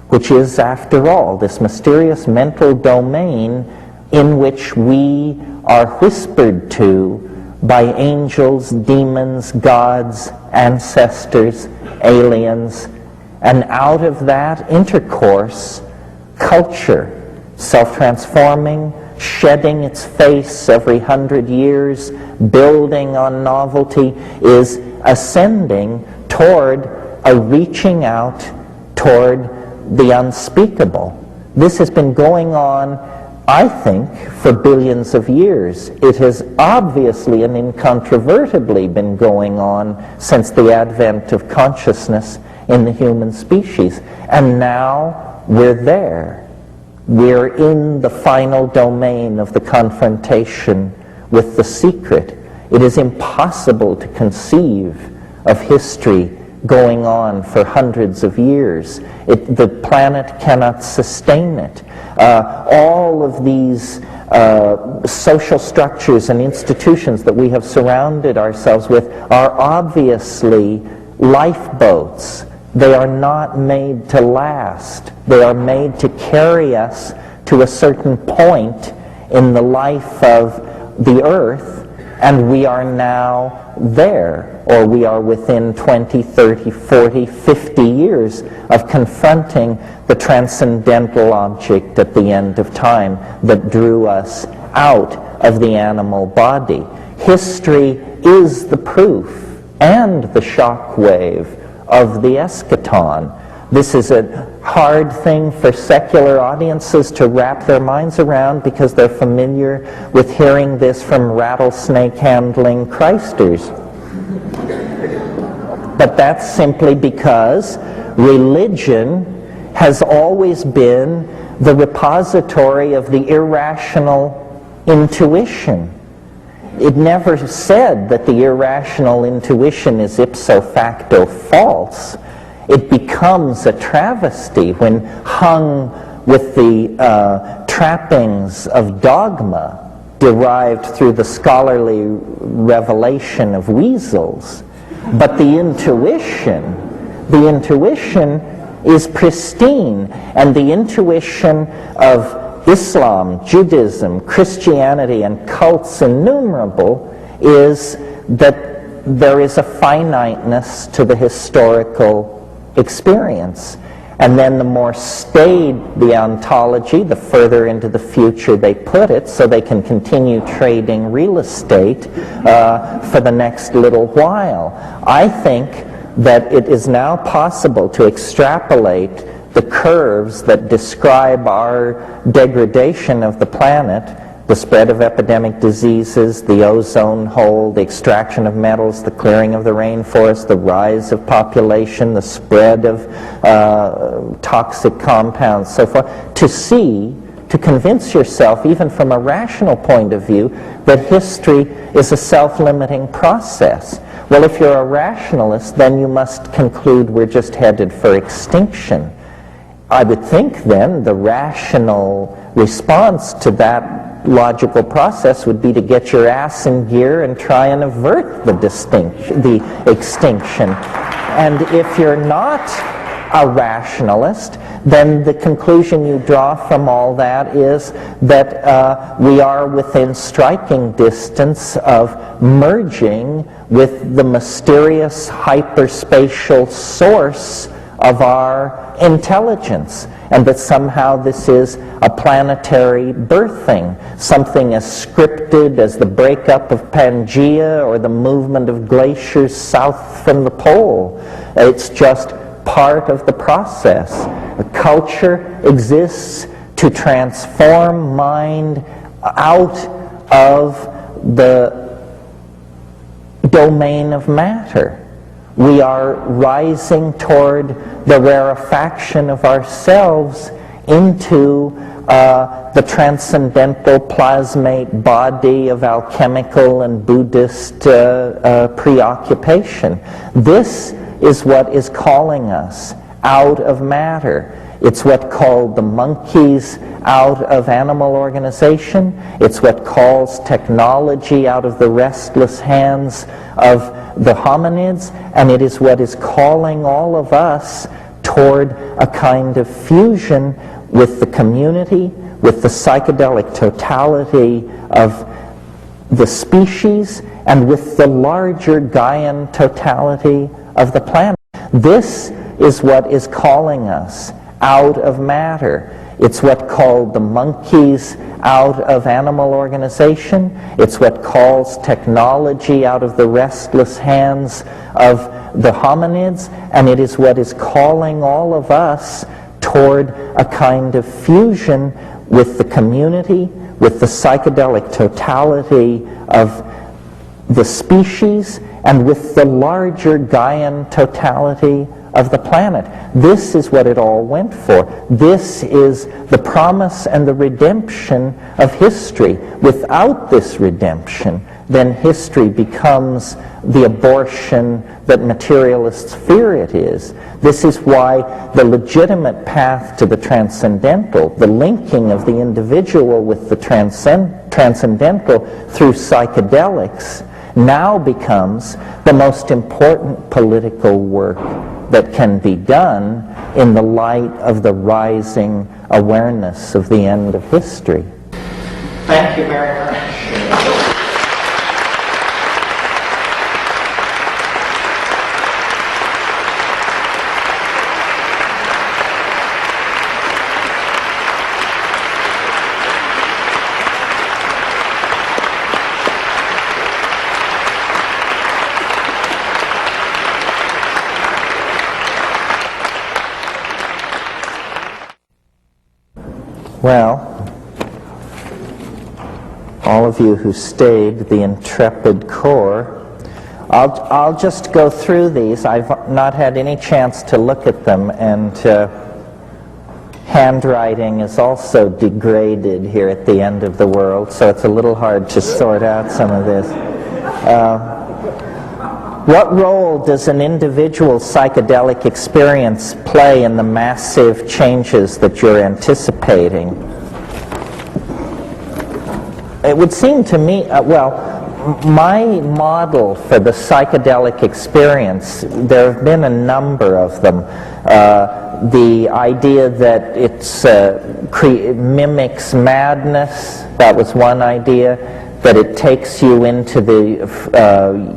which is, after all, this mysterious mental domain in which we are whispered to by angels, demons, gods, ancestors, aliens, and out of that intercourse, culture, self-transforming, shedding its face every 100 years, building on novelty, is ascending toward a reaching out toward the unspeakable. This has been going on, I think, for billions of years. It has obviously and incontrovertibly been going on since the advent of consciousness in the human species. And now we're there. We're in the final domain of the confrontation with the secret. It is impossible to conceive of history going on for hundreds of years. The planet cannot sustain it. All of these social structures and institutions that we have surrounded ourselves with are obviously lifeboats. They are not made to last. They are made to carry us to a certain point in the life of the earth, and we are now there, or we are within 20, 30, 40, 50 years of confronting the transcendental object at the end of time that drew us out of the animal body. History is the proof and the shock wave of the eschaton. This is a hard thing for secular audiences to wrap their minds around because they're familiar with hearing this from rattlesnake-handling Christers. But that's simply because religion has always been the repository of the irrational intuition. It never said that the irrational intuition is ipso facto false. It becomes a travesty when hung with the trappings of dogma derived through the scholarly revelation of weasels. But the intuition is pristine, and the intuition of Islam, Judaism, Christianity, and cults innumerable is that there is a finiteness to the historical experience. And then the more staid the ontology, the further into the future they put it, so they can continue trading real estate for the next little while. I think that it is now possible to extrapolate the curves that describe our degradation of the planet, the spread of epidemic diseases, the ozone hole, the extraction of metals, the clearing of the rainforest, the rise of population, the spread of toxic compounds, so forth, to convince yourself, even from a rational point of view, that history is a self-limiting process. Well, if you're a rationalist, then you must conclude we're just headed for extinction. I would think then the rational response to that logical process would be to get your ass in gear and try and avert the extinction. And if you're not a rationalist, then the conclusion you draw from all that is that we are within striking distance of merging with the mysterious hyperspatial source of our intelligence, and that somehow this is a planetary birthing, something as scripted as the breakup of Pangaea or the movement of glaciers south from the pole. It's just part of the process. A culture exists to transform mind out of the domain of matter. We are rising toward the rarefaction of ourselves into the transcendental plasmate body of alchemical and Buddhist preoccupation. This is what is calling us out of matter. It's what called the monkeys out of animal organization. It's what calls technology out of the restless hands of the hominids, and it is what is calling all of us toward a kind of fusion with the community, with the psychedelic totality of the species, and with the larger Gaian totality of the planet. This is what is calling us out of matter. It's what called the monkeys out of animal organization. It's what calls technology out of the restless hands of the hominids, and it is what is calling all of us toward a kind of fusion with the community, with the psychedelic totality of the species, and with the larger Gaian totality of the planet. This is what it all went for. This is the promise and the redemption of history. Without this redemption, then history becomes the abortion that materialists fear it is. This is why the legitimate path to the transcendental, the linking of the individual with the transcendental through psychedelics, now becomes the most important political work that can be done in the light of the rising awareness of the end of history. Thank you very much. Well, all of you who stayed, the intrepid core, I'll just go through these. I've not had any chance to look at them, and handwriting is also degraded here at the end of the world, so it's a little hard to sort out some of this. What role does an individual psychedelic experience play in the massive changes that you're anticipating? It would seem to me, my model for the psychedelic experience, there have been a number of them. The idea that it mimics madness, that was one idea. That it takes you into the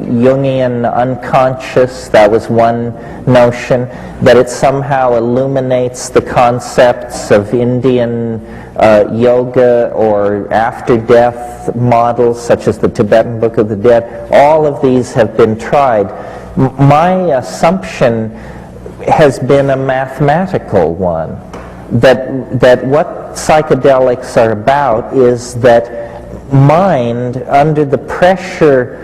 Jungian unconscious, that was one notion. That it somehow illuminates the concepts of Indian yoga or after-death models, such as the Tibetan Book of the Dead. All of these have been tried. My assumption has been a mathematical one. That what psychedelics are about is that mind, under the pressure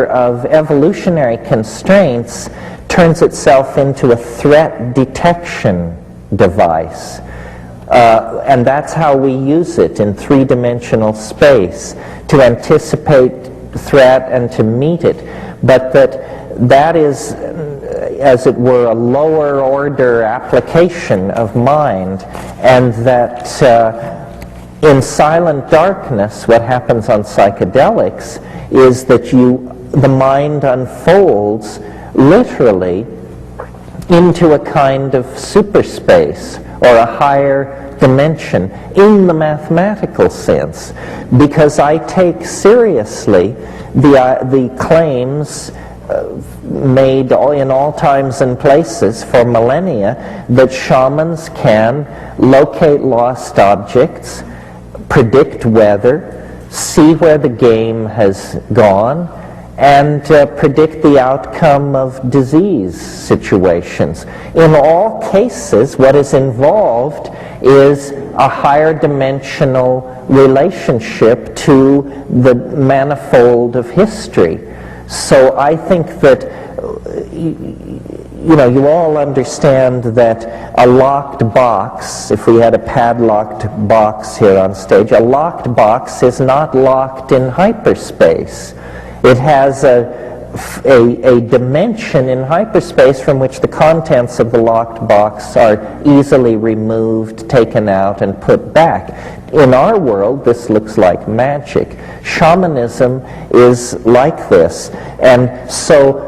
of evolutionary constraints, turns itself into a threat detection device. And that's how we use it in three-dimensional space, to anticipate threat and to meet it. But that is, as it were, a lower order application of mind, and that in silent darkness, what happens on psychedelics is that the mind unfolds literally into a kind of superspace or a higher dimension in the mathematical sense, because I take seriously the claims made in all times and places for millennia that shamans can locate lost objects, predict weather, see where the game has gone, and predict the outcome of disease situations. In all cases, what is involved is a higher dimensional relationship to the manifold of history. So I think that, you know, you all understand that a locked box, if we had a padlocked box here on stage, a locked box is not locked in hyperspace. It has a dimension in hyperspace from which the contents of the locked box are easily removed, taken out, and put back. In our world, this looks like magic. Shamanism is like this. And so,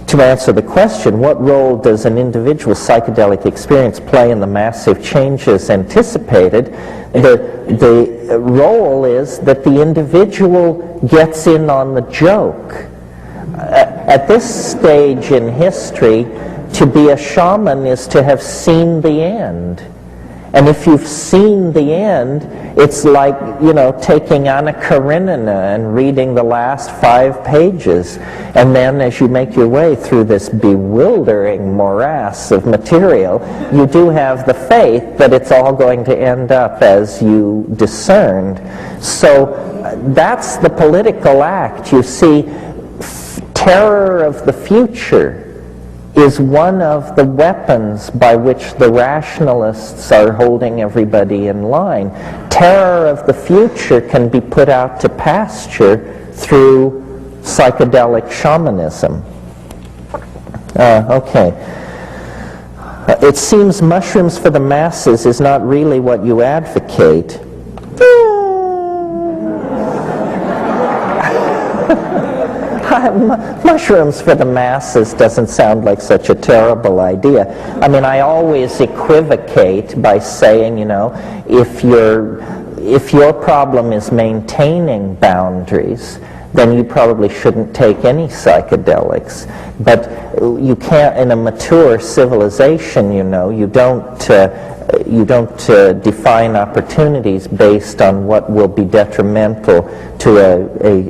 to answer the question, what role does an individual psychedelic experience play in the massive changes anticipated? The role is that the individual gets in on the joke. At this stage in history, to be a shaman is to have seen the end. And if you've seen the end, it's like, you know, taking Anna Karenina and reading the last 5 pages. And then as you make your way through this bewildering morass of material, you do have the faith that it's all going to end up as you discerned. So that's the political act. You see, terror of the future is one of the weapons by which the rationalists are holding everybody in line. Terror of the future can be put out to pasture through psychedelic shamanism. Okay. It seems mushrooms for the masses is not really what you advocate. Mushrooms for the masses doesn't sound like such a terrible idea. I mean, I always equivocate by saying, you know, if your problem is maintaining boundaries, then you probably shouldn't take any psychedelics. But you can't, in a mature civilization, you know, you don't define opportunities based on what will be detrimental to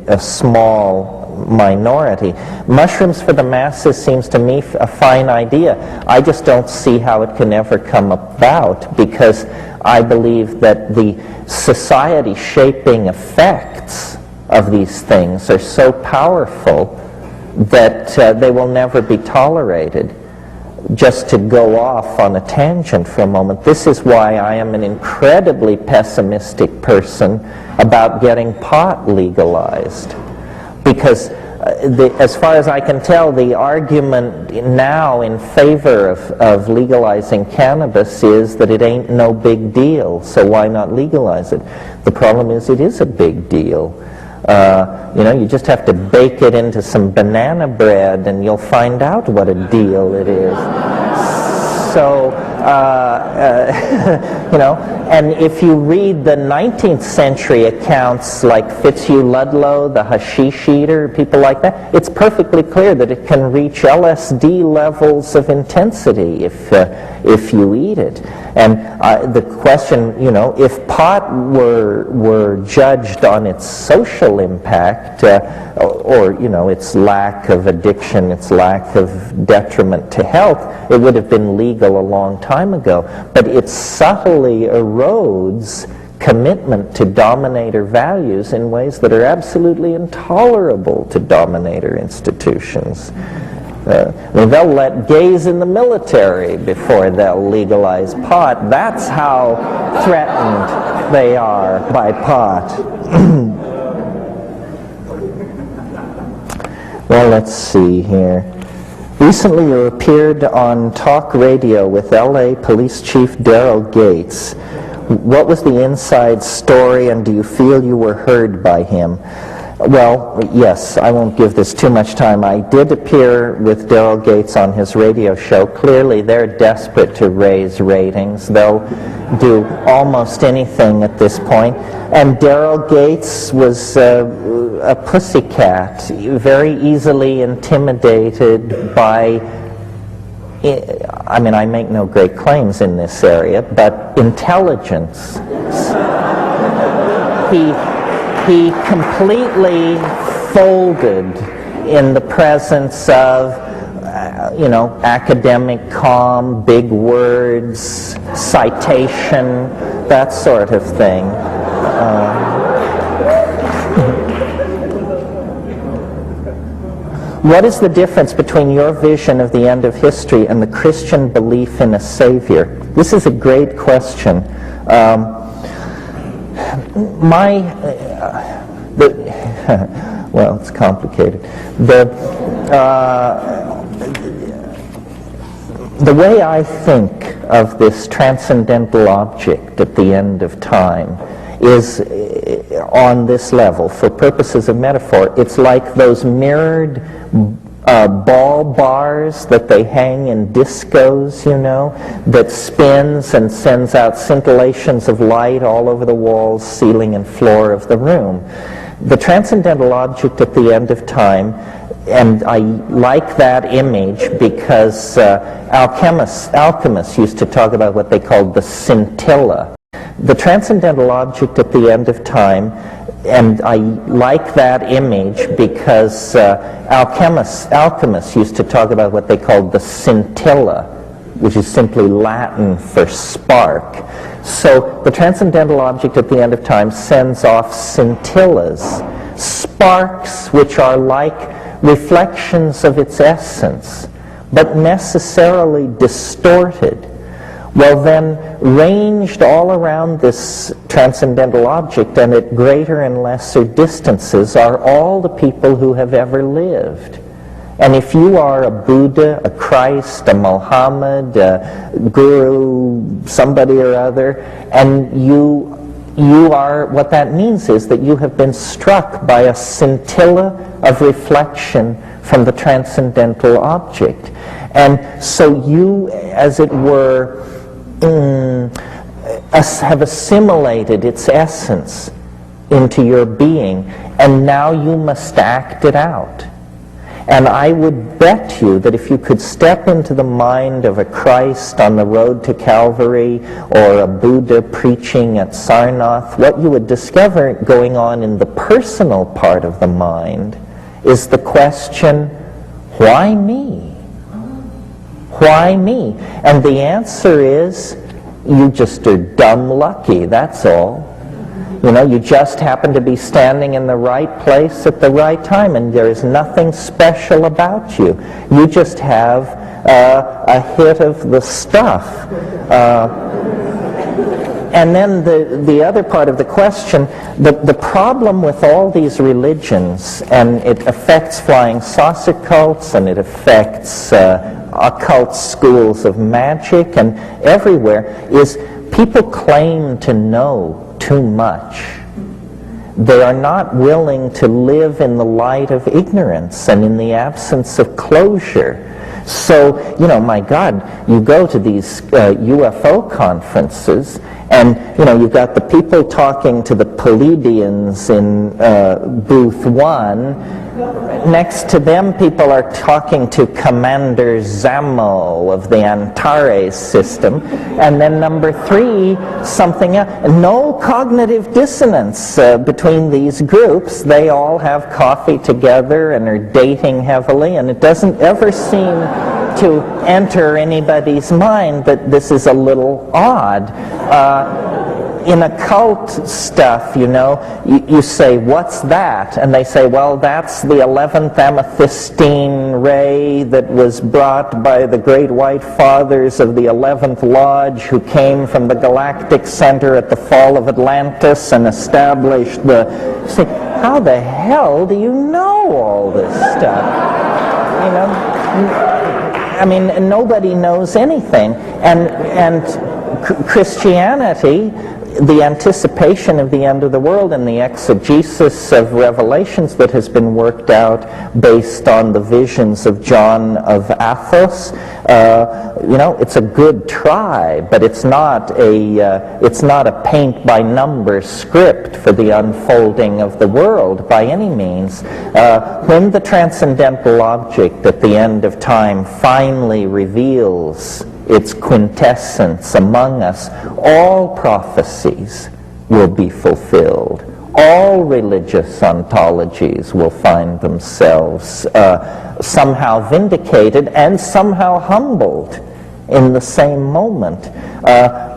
a small minority. Mushrooms for the masses seems to me a fine idea. I just don't see how it can ever come about, because I believe that the society-shaping effects of these things are so powerful that they will never be tolerated. Just to go off on a tangent for a moment, this is why I am an incredibly pessimistic person about getting pot legalized. Because as far as I can tell, the argument now in favor of legalizing cannabis is that it ain't no big deal, so why not legalize it? The problem is it is a big deal. You know, you just have to bake it into some banana bread and you'll find out what a deal it is. So, you know, and if you read the 19th century accounts like Fitzhugh Ludlow, the hashish eater, people like that, it's perfectly clear that it can reach LSD levels of intensity if you eat it. And the question, you know, if pot were judged on its social impact, or, you know, its lack of addiction, its lack of detriment to health, it would have been legal a long time ago. But it subtly erodes commitment to dominator values in ways that are absolutely intolerable to dominator institutions. They'll let gays in the military before they'll legalize pot. That's how threatened they are by pot. Well, let's see here. Recently you appeared on talk radio with LA Police Chief Daryl Gates. What was the inside story, and do you feel you were heard by him? Well, yes, I won't give this too much time. I did appear with Daryl Gates on his radio show. Clearly, they're desperate to raise ratings. They'll do almost anything at this point. And Daryl Gates was a pussycat, very easily intimidated by, I mean, I make no great claims in this area, but intelligence. He completely folded in the presence of academic calm, big words, citation, that sort of thing. What is the difference between your vision of the end of history and the Christian belief in a Savior? This is a great question. Well, it's complicated. The way I think of this transcendental object at the end of time is on this level. For purposes of metaphor, it's like those mirrored ball bars that they hang in discos, that spins and sends out scintillations of light all over the walls, ceiling, and floor of the room. The transcendental object at the end of time, and I like that image because alchemists used to talk about what they called the scintilla. The transcendental object at the end of time, and I like that image because alchemists used to talk about what they called the scintilla, which is simply Latin for spark. So the transcendental object at the end of time sends off scintillas, sparks which are like reflections of its essence, but necessarily distorted. Well then, ranged all around this transcendental object and at greater and lesser distances are all the people who have ever lived. And if you are a Buddha, a Christ, a Muhammad, a Guru, somebody or other, and you are, what that means is that you have been struck by a scintilla of reflection from the transcendental object. And so you, as it were, have assimilated its essence into your being, and now you must act it out. And I would bet you that if you could step into the mind of a Christ on the road to Calvary or a Buddha preaching at Sarnath, what you would discover going on in the personal part of the mind is the question, why me? Why me? And the answer is, you just are dumb lucky, that's all. You just happen to be standing in the right place at the right time, and there is nothing special about you. You just have a hit of the stuff. And then the other part of the question, the problem with all these religions, and it affects flying saucer cults, and it affects occult schools of magic, and everywhere, is people claim to know too much. They are not willing to live in the light of ignorance and in the absence of closure. So, my God, you go to these UFO conferences, and, you've got the people talking to the Pleiadians in booth 1. Next to them, people are talking to Commander Zamo of the Antares system. And then number 3, something else. No cognitive dissonance between these groups. They all have coffee together and are dating heavily, and it doesn't ever seem to enter anybody's mind that this is a little odd. In occult stuff, you say, what's that? And they say, well, that's the 11th amethystine ray that was brought by the great white fathers of the 11th Lodge who came from the galactic center at the fall of Atlantis and established the... You say, how the hell do you know all this stuff? I mean, nobody knows anything. And Christianity, the anticipation of the end of the world and the exegesis of revelations that has been worked out based on the visions of John of Athos, it's a good try, but it's not a paint-by-number script for the unfolding of the world by any means. When the transcendental object at the end of time finally reveals its quintessence among us, all prophecies will be fulfilled. all religious ontologies will find themselves somehow vindicated and somehow humbled in the same moment,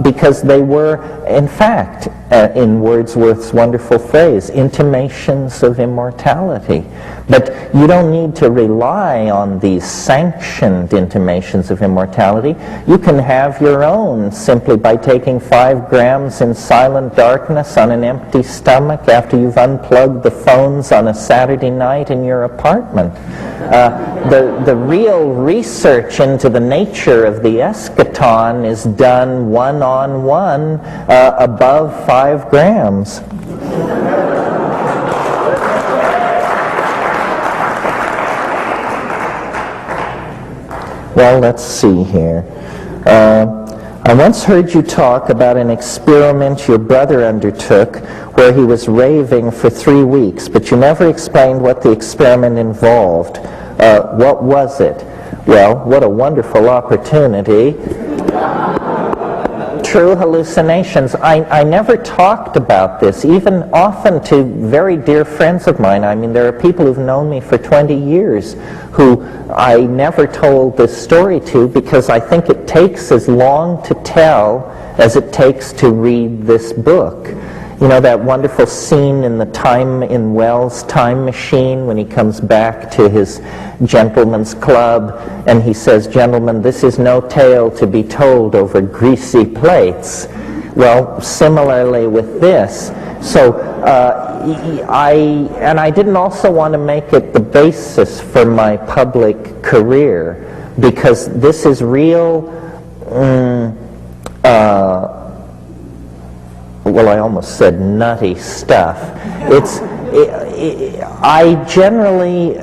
because they were, in fact, in Wordsworth's wonderful phrase, intimations of immortality. But you don't need to rely on these sanctioned intimations of immortality. You can have your own simply by taking 5 grams in silent darkness on an empty stomach after you've unplugged the phones on a Saturday night in your apartment. The real research into the nature of the eschaton is done one-on-one above 5 grams. Well, let's see here. I once heard you talk about an experiment your brother undertook where he was raving for 3 weeks, but you never explained what the experiment involved. What was it? Well, what a wonderful opportunity. True hallucinations. I never talked about this, even often to very dear friends of mine. I mean, there are people who've known me for 20 years who I never told this story to because I think it takes as long to tell as it takes to read this book. You know that wonderful scene in Wells' Time Machine when he comes back to his gentleman's club and he says, "Gentlemen, this is no tale to be told over greasy plates." Well, similarly with this. So I didn't also want to make it the basis for my public career because this is real well, I almost said nutty stuff. I generally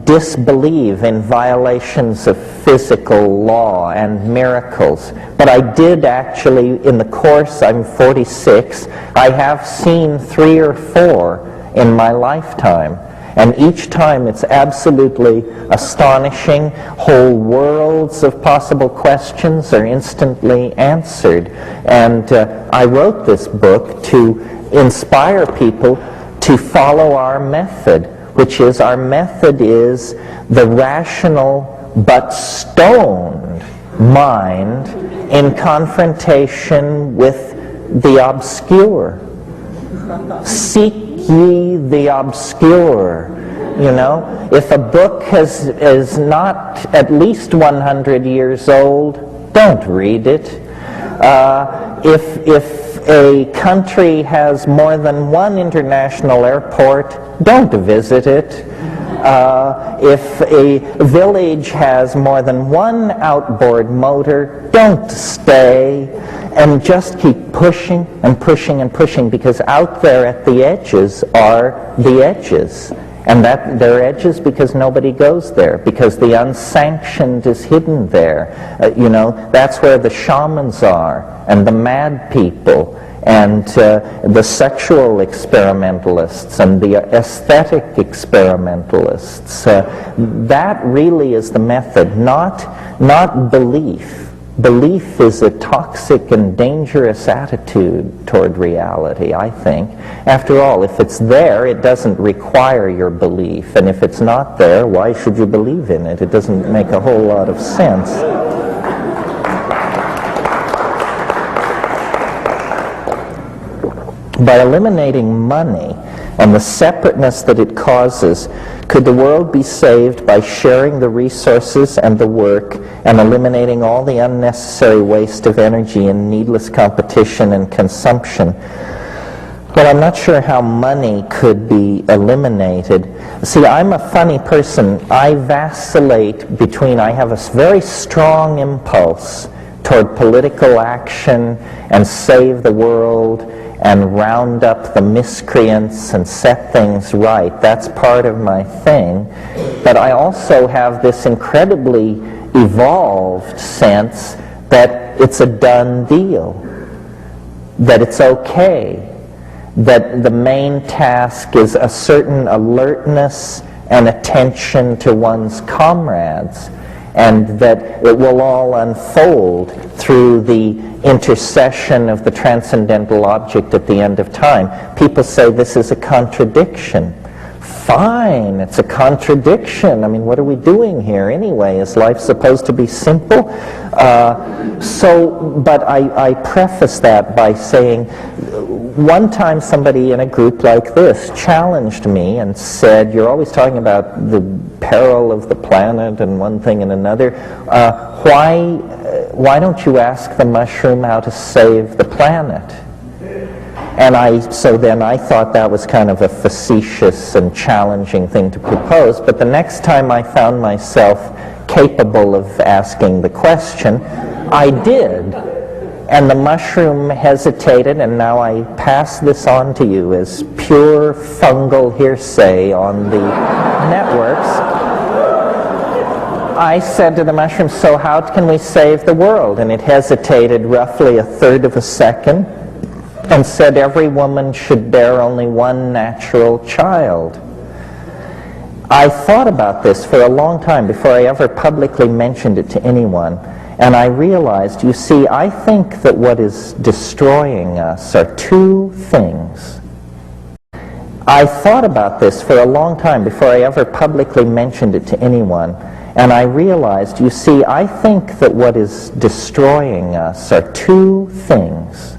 disbelieve in violations of physical law and miracles, but I did actually, in the course, I'm 46, I have seen 3 or 4 in my lifetime. And each time it's absolutely astonishing. Whole worlds of possible questions are instantly answered. And I wrote this book to inspire people to follow our method, which is our method is the rational but stoned mind in confrontation with the obscure. Seek ye the obscure. You know, if a book is not at least 100 years old, don't read it. If a country has more than 1 international airport, don't visit it. If a village has more than 1 outboard motor, don't stay. And just keep pushing and pushing and pushing, because out there at the edges are the edges. And that they're edges because nobody goes there, because the unsanctioned is hidden there. You know, that's where the shamans are, and the mad people, and the sexual experimentalists, and the aesthetic experimentalists. That really is the method, not belief. Belief is a toxic and dangerous attitude toward reality, I think. After all, if it's there, it doesn't require your belief. And if it's not there, why should you believe in it? It doesn't make a whole lot of sense. By eliminating money and the separateness that it causes, could the world be saved by sharing the resources and the work and eliminating all the unnecessary waste of energy and needless competition and consumption? Well, I'm not sure how money could be eliminated. See, I'm a funny person. I vacillate between, I have a very strong impulse toward political action and save the world and round up the miscreants and set things right. That's part of my thing. But I also have this incredibly evolved sense that it's a done deal, that it's okay, that the main task is a certain alertness and attention to one's comrades. and that it will all unfold through the intercession of the transcendental object at the end of time. People say this is a contradiction. Fine, it's a contradiction. I mean, what are we doing here anyway? Is life supposed to be simple? But I preface that by saying, one time somebody in a group like this challenged me and said, you're always talking about the peril of the planet and one thing and another. Why don't you ask the mushroom how to save the planet? And so then I thought that was kind of a facetious and challenging thing to propose, but the next time I found myself capable of asking the question, I did. And the mushroom hesitated, and now I pass this on to you as pure fungal hearsay on the networks. I said to the mushroom, so how can we save the world? And it hesitated roughly a third of a second and said every woman should bear only one natural child. I thought about this for a long time before I ever publicly mentioned it to anyone. And I realized, you see, I think that what is destroying us are two things. I thought about this for a long time before I ever publicly mentioned it to anyone. And I realized, you see, I think that what is destroying us are two things.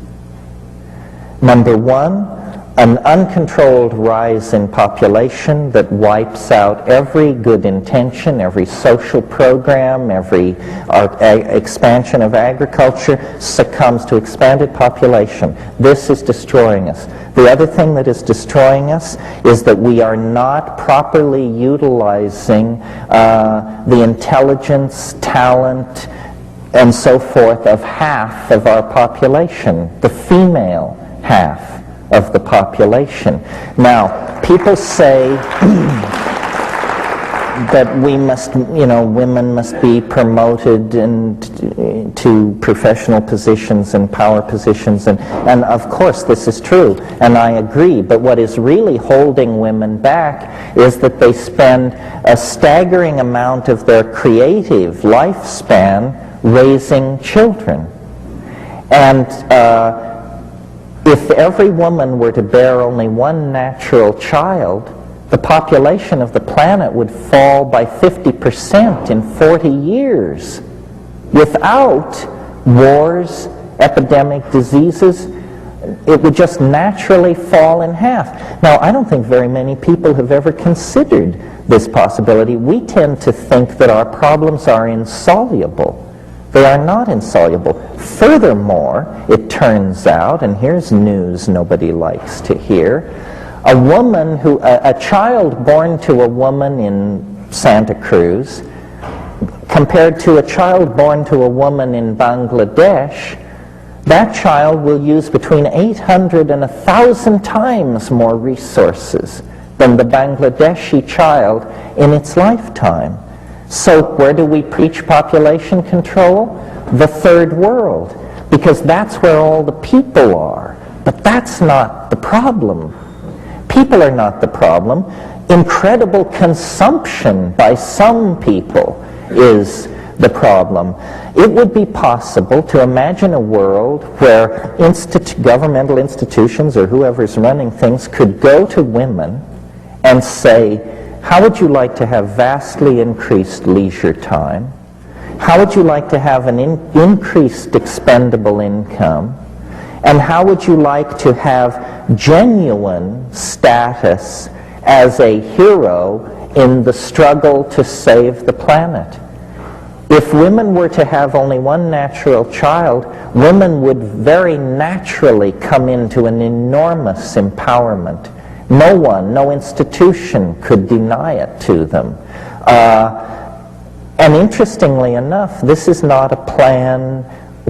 Number one, an uncontrolled rise in population that wipes out every good intention, every social program, every expansion of agriculture succumbs to expanded population. This is destroying us. The other thing that is destroying us is that we are not properly utilizing the intelligence, talent, and so forth of half of our population, the female half of the population. Now, people say that we must, women must be promoted to professional positions and power positions, and of course this is true, and I agree, but what is really holding women back is that they spend a staggering amount of their creative lifespan raising children. And if every woman were to bear only one natural child, the population of the planet would fall by 50% in 40 years. Without wars, epidemic diseases, it would just naturally fall in half. Now, I don't think very many people have ever considered this possibility. We tend to think that our problems are insoluble. They are not insoluble. Furthermore, it turns out, and here's news nobody likes to hear, a child born to a woman in Santa Cruz compared to a child born to a woman in Bangladesh, that child will use between 800 and 1,000 times more resources than the Bangladeshi child in its lifetime. So where do we preach population control? The third world, because that's where all the people are. But that's not the problem. People are not the problem. Incredible consumption by some people is the problem. It would be possible to imagine a world where governmental institutions or whoever's running things could go to women and say, how would you like to have vastly increased leisure time? How would you like to have an increased expendable income? And how would you like to have genuine status as a hero in the struggle to save the planet? If women were to have only one natural child, women would very naturally come into an enormous empowerment. No one, no institution could deny it to them. And interestingly enough, this is not a plan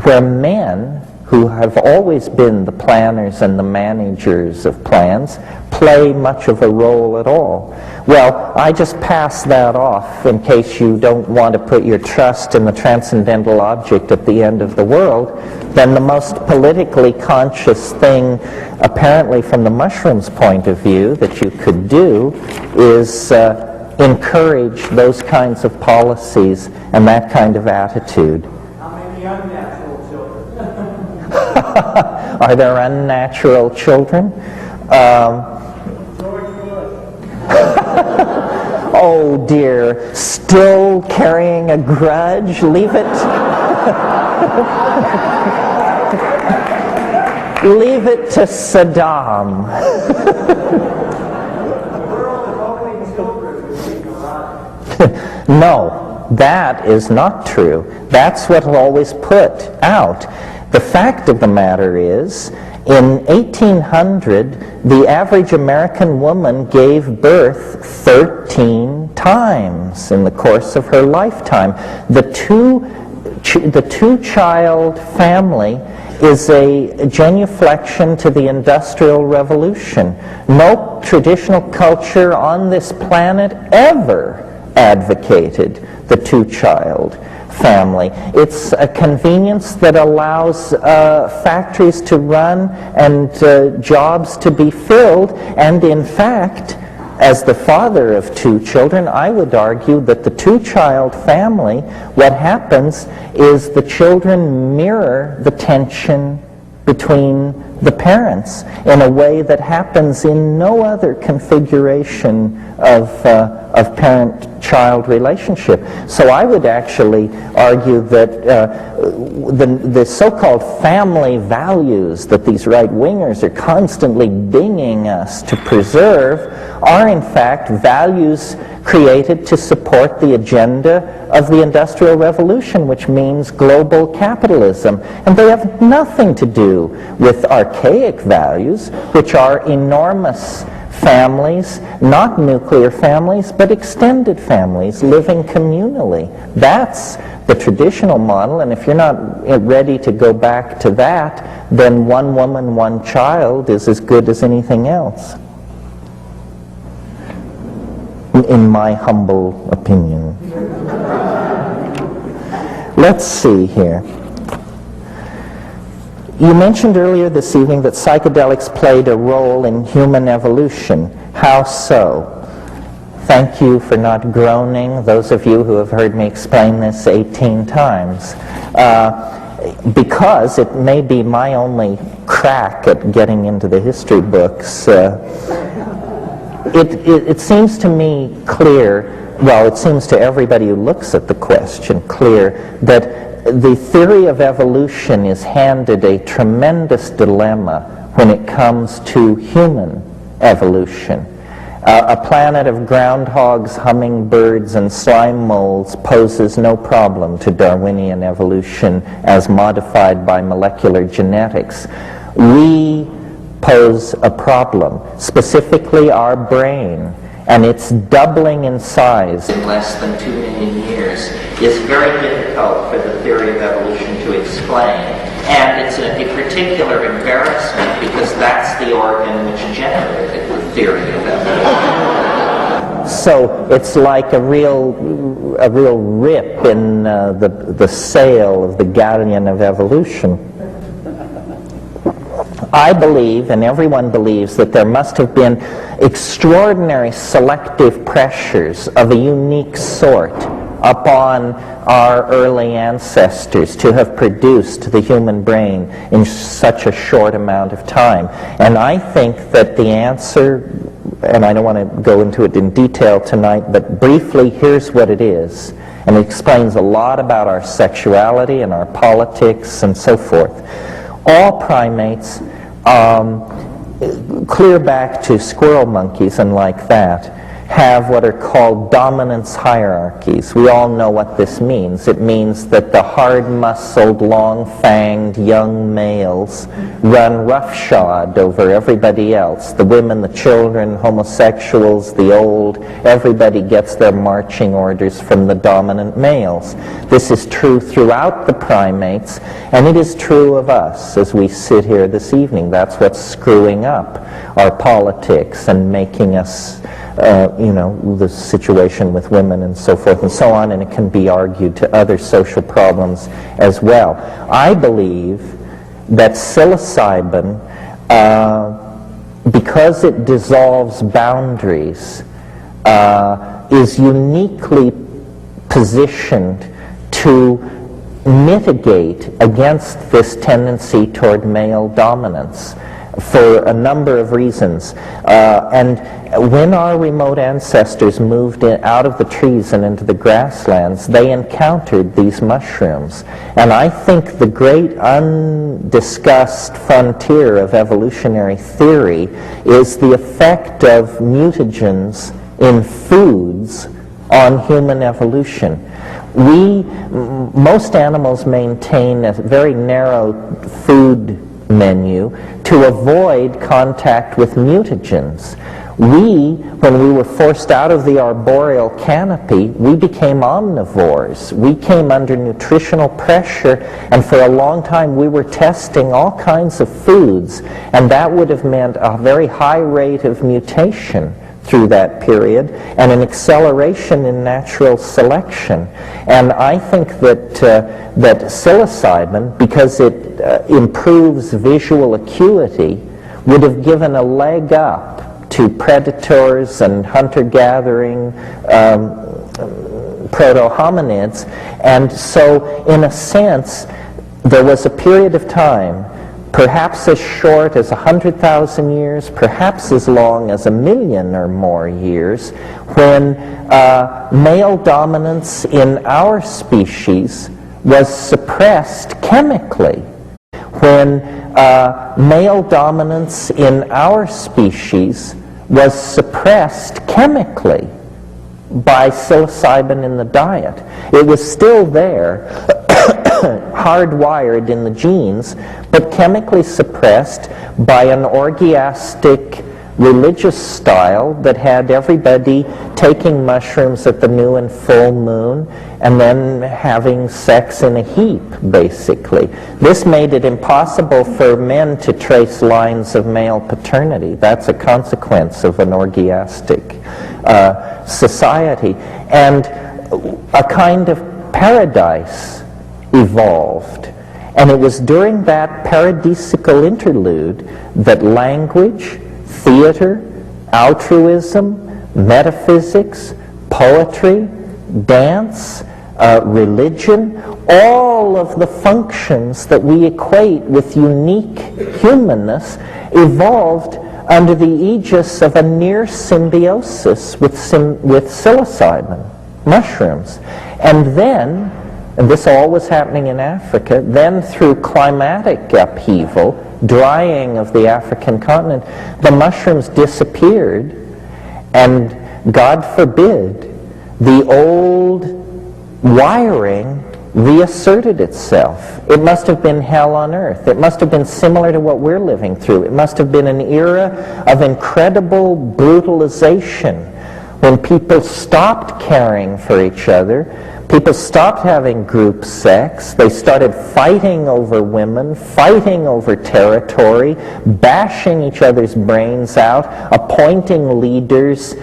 where men, who have always been the planners and the managers of plans, play much of a role at all. Well, I just pass that off in case you don't want to put your trust in the transcendental object at the end of the world. Then the most politically conscious thing, apparently from the mushroom's point of view, that you could do is encourage those kinds of policies and that kind of attitude. How many unnatural children? Are there unnatural children? Oh dear, still carrying a grudge? Leave it. Leave it to Saddam. No, that is not true. That's what's always put out. The fact of the matter is, in 1800, the average American woman gave birth 13 times in the course of her lifetime. The two-child family is a genuflection to the Industrial Revolution. No traditional culture on this planet ever advocated the two-child family. It's a convenience that allows factories to run and jobs to be filled, and in fact, as the father of two children, I would argue that the two-child family, what happens is the children mirror the tension between the parents in a way that happens in no other configuration of parent-child relationship. So I would actually argue that the so-called family values that these right-wingers are constantly dinging us to preserve are in fact values created to support the agenda of the Industrial Revolution, which means global capitalism. And they have nothing to do with archaic values, which are enormous families, not nuclear families, but extended families living communally. That's the traditional model, and if you're not ready to go back to that, then one woman, one child is as good as anything else, in my humble opinion. Let's see here. You mentioned earlier this evening that psychedelics played a role in human evolution. How so? Thank you for not groaning, those of you who have heard me explain this 18 times. Because it may be my only crack at getting into the history books. It seems to me clear, well, it seems to everybody who looks at the question clear, that the theory of evolution is handed a tremendous dilemma when it comes to human evolution. A planet of groundhogs, hummingbirds, and slime molds poses no problem to Darwinian evolution as modified by molecular genetics. We pose a problem, specifically our brain, and it's doubling in size in less than 2 million years is very difficult for the theory of evolution to explain. And it's a particular embarrassment because that's the organ which generated the theory of evolution. So it's like a real rip in the sail of the galleon of evolution. I believe, and everyone believes, that there must have been extraordinary selective pressures of a unique sort upon our early ancestors to have produced the human brain in such a short amount of time. And I think that the answer, and I don't want to go into it in detail tonight, but briefly, here's what it is. And it explains a lot about our sexuality and our politics and so forth. All primates, clear back to squirrel monkeys and like that, have what are called dominance hierarchies. We all know what this means. It means that the hard-muscled, long-fanged young males run roughshod over everybody else. The women, the children, homosexuals, the old, everybody gets their marching orders from the dominant males. This is true throughout the primates, and it is true of us as we sit here this evening. That's what's screwing up our politics and making us the situation with women and so forth and so on, and it can be argued to other social problems as well. I believe that psilocybin, because it dissolves boundaries, is uniquely positioned to mitigate against this tendency toward male dominance for a number of reasons. And when our remote ancestors moved out of the trees and into the grasslands, they encountered these mushrooms. And I think the great undiscussed frontier of evolutionary theory is the effect of mutagens in foods on human evolution. Most animals maintain a very narrow food menu to avoid contact with mutagens. When we were forced out of the arboreal canopy, we became omnivores. We came under nutritional pressure, and for a long time we were testing all kinds of foods, and that would have meant a very high rate of mutation through that period, and an acceleration in natural selection. And I think that psilocybin, because it improves visual acuity, would have given a leg up to predators and hunter-gathering proto-hominids. And so, in a sense, there was a period of time, perhaps as short as 100,000 years, perhaps as long as 1 million or more years, when male dominance in our species was suppressed chemically. When male dominance in our species was suppressed chemically by psilocybin in the diet. It was still there, hardwired in the genes, but chemically suppressed by an orgiastic religious style that had everybody taking mushrooms at the new and full moon and then having sex in a heap, basically. This made it impossible for men to trace lines of male paternity. That's a consequence of an orgiastic society. And a kind of paradise evolved. And it was during that paradisical interlude that language, theater, altruism, metaphysics, poetry, dance, religion, all of the functions that we equate with unique humanness evolved under the aegis of a near symbiosis with psilocybin, mushrooms. And then, and this all was happening in Africa, then through climatic upheaval, drying of the African continent, the mushrooms disappeared, and God forbid, the old wiring reasserted itself. It must have been hell on earth. It must have been similar to what we're living through. It must have been an era of incredible brutalization when people stopped caring for each other. People stopped having group sex. They started fighting over women, fighting over territory, bashing each other's brains out, appointing leaders,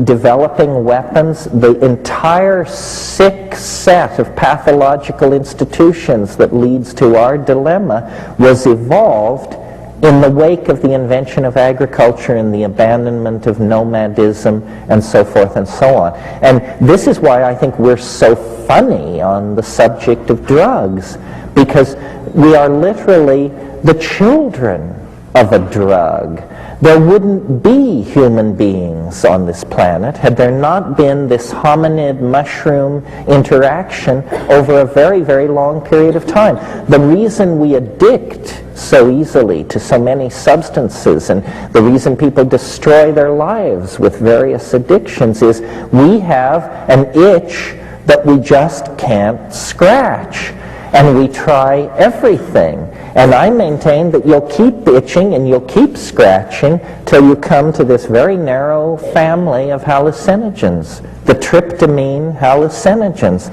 developing weapons. The entire sick set of pathological institutions that leads to our dilemma was evolved in the wake of the invention of agriculture and the abandonment of nomadism and so forth and so on. And this is why I think we're so funny on the subject of drugs, because we are literally the children of a drug. There wouldn't be human beings on this planet had there not been this hominid mushroom interaction over a very, very long period of time. The reason we addict so easily to so many substances, and the reason people destroy their lives with various addictions, is we have an itch that we just can't scratch. And we try everything. And I maintain that you'll keep itching and you'll keep scratching till you come to this very narrow family of hallucinogens, the tryptamine hallucinogens.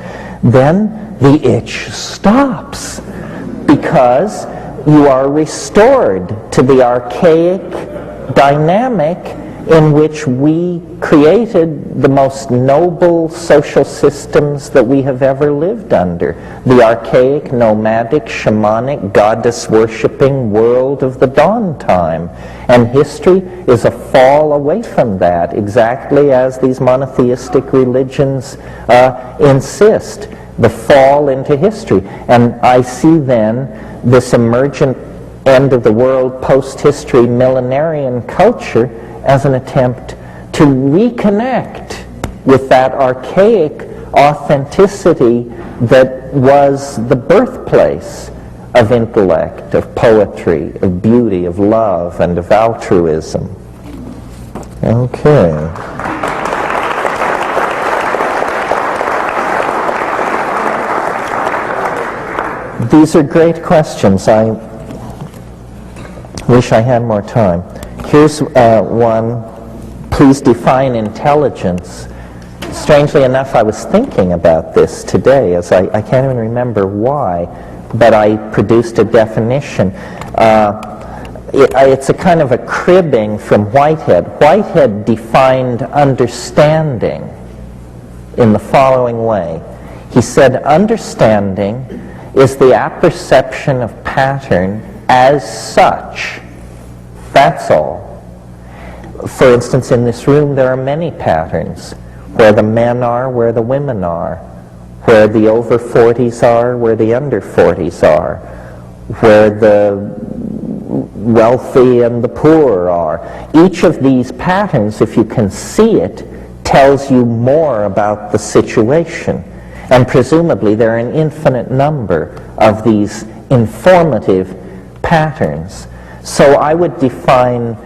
Then the itch stops because you are restored to the archaic dynamic in which we created the most noble social systems that we have ever lived under. The archaic, nomadic, shamanic, goddess-worshipping world of the dawn time. And history is a fall away from that, exactly as these monotheistic religions insist. The fall into history. And I see then this emergent end of the world, post-history, millenarian culture as an attempt to reconnect with that archaic authenticity that was the birthplace of intellect, of poetry, of beauty, of love, and of altruism. Okay. These are great questions. I wish I had more time. Here's one. Please define intelligence. Strangely enough, I was thinking about this today, as I can't even remember why, but I produced a definition. It's a kind of a cribbing from Whitehead. Whitehead defined understanding in the following way. He said, understanding is the apperception of pattern as such. That's all. For instance, in this room there are many patterns. Where the men are, where the women are. Where the over 40s are, where the under 40s are. Where the wealthy and the poor are. Each of these patterns, if you can see it, tells you more about the situation. And presumably there are an infinite number of these informative patterns. So I would define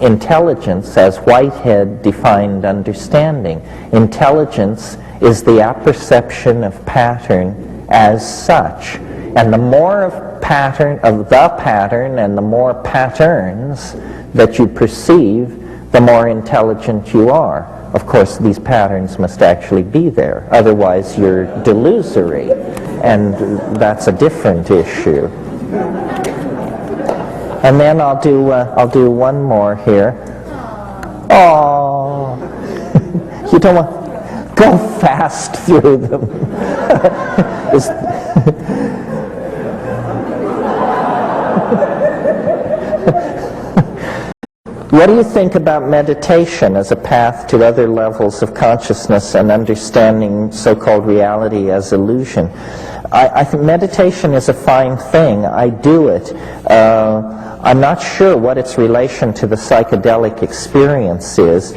intelligence as Whitehead defined understanding. Intelligence is the apperception of pattern as such. And the more of the pattern and the more patterns that you perceive, the more intelligent you are. Of course, these patterns must actually be there. Otherwise, you're delusory. And that's a different issue. And then I'll do one more here. Oh, you don't want go fast through them. What do you think about meditation as a path to other levels of consciousness and understanding so-called reality as illusion? I think meditation is a fine thing. I do it. I'm not sure what its relation to the psychedelic experience is.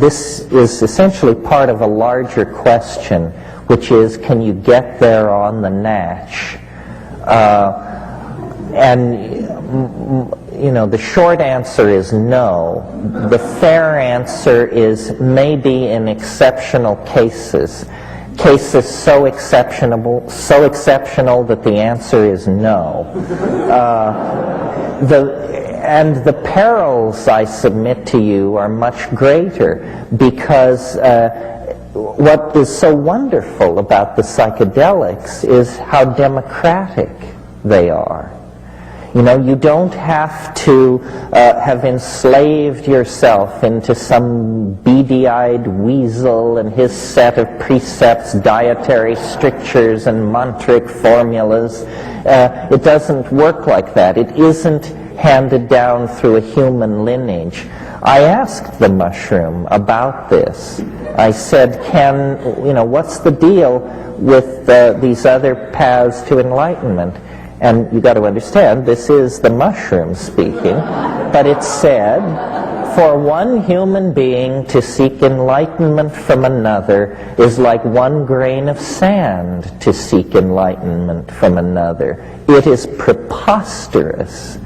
This is essentially part of a larger question, which is, can you get there on the natch? The short answer is no. The fair answer is maybe in exceptional cases. Cases so exceptional that the answer is no. The perils, I submit to you, are much greater because what is so wonderful about the psychedelics is how democratic they are. You know, you don't have to have enslaved yourself into some beady-eyed weasel and his set of precepts, dietary strictures, and mantric formulas. It doesn't work like that. It isn't handed down through a human lineage. I asked the mushroom about this. I said, what's the deal with these other paths to enlightenment? And you got to understand, this is the mushroom speaking, but it said, for one human being to seek enlightenment from another is like one grain of sand to seek enlightenment from another. It is preposterous.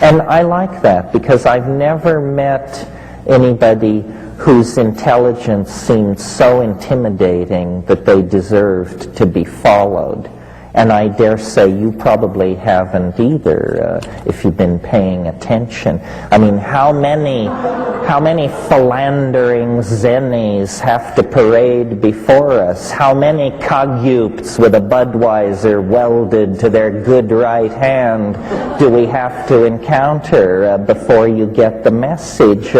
And I like that because I've never met anybody whose intelligence seemed so intimidating that they deserved to be followed. And I dare say you probably haven't either, if you've been paying attention. I mean, how many philandering zennies have to parade before us? How many cogupts with a Budweiser welded to their good right hand do we have to encounter before you get the message?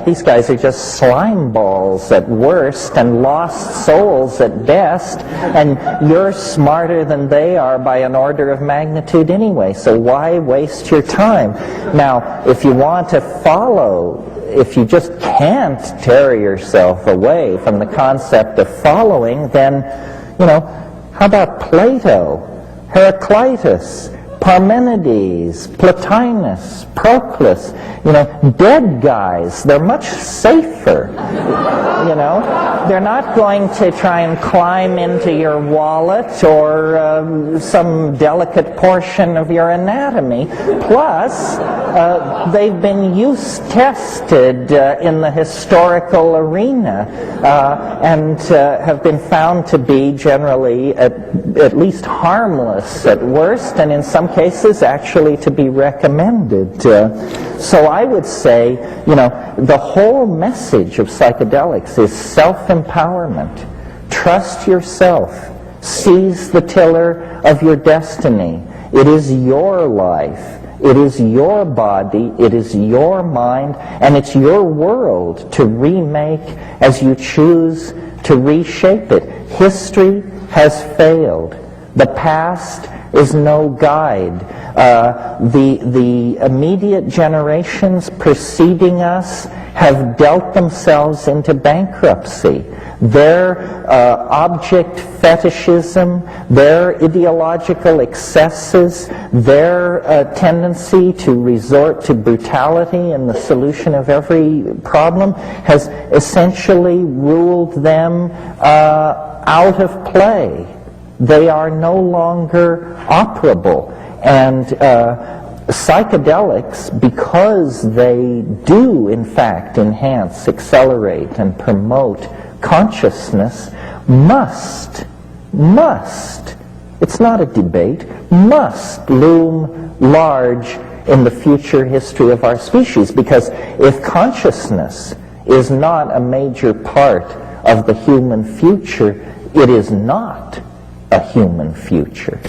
These guys are just slime balls at worst and lost souls at best, and you're smarter than they are by an order of magnitude anyway, so why waste your time? Now, if you want to follow, if you just can't tear yourself away from the concept of following, then, how about Plato, Heraclitus, Parmenides, Plotinus, Proclus, dead guys? They're much safer. They're not going to try and climb into your wallet or some delicate portion of your anatomy. Plus, they've been use-tested in the historical arena and have been found to be generally at least harmless at worst, and in some cases actually to be recommended. So I would say, the whole message of psychedelics is self-empowerment. Trust yourself. Seize the tiller of your destiny. It is your life. It is your body. It is your mind. And it's your world to remake as you choose to reshape it. History has failed. The past is no guide. The immediate generations preceding us have dealt themselves into bankruptcy. Their object fetishism, their ideological excesses, their tendency to resort to brutality in the solution of every problem has essentially ruled them out of play. They are no longer operable. And psychedelics, because they do, in fact, enhance, accelerate, and promote consciousness, must, it's not a debate, must loom large in the future history of our species. Because if consciousness is not a major part of the human future, it is not a human future.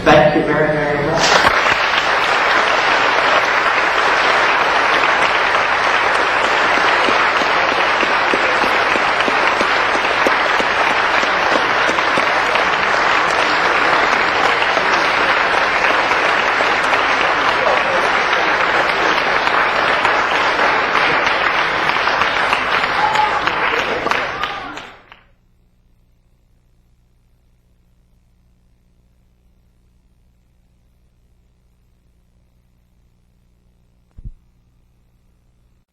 Thank you very, very much.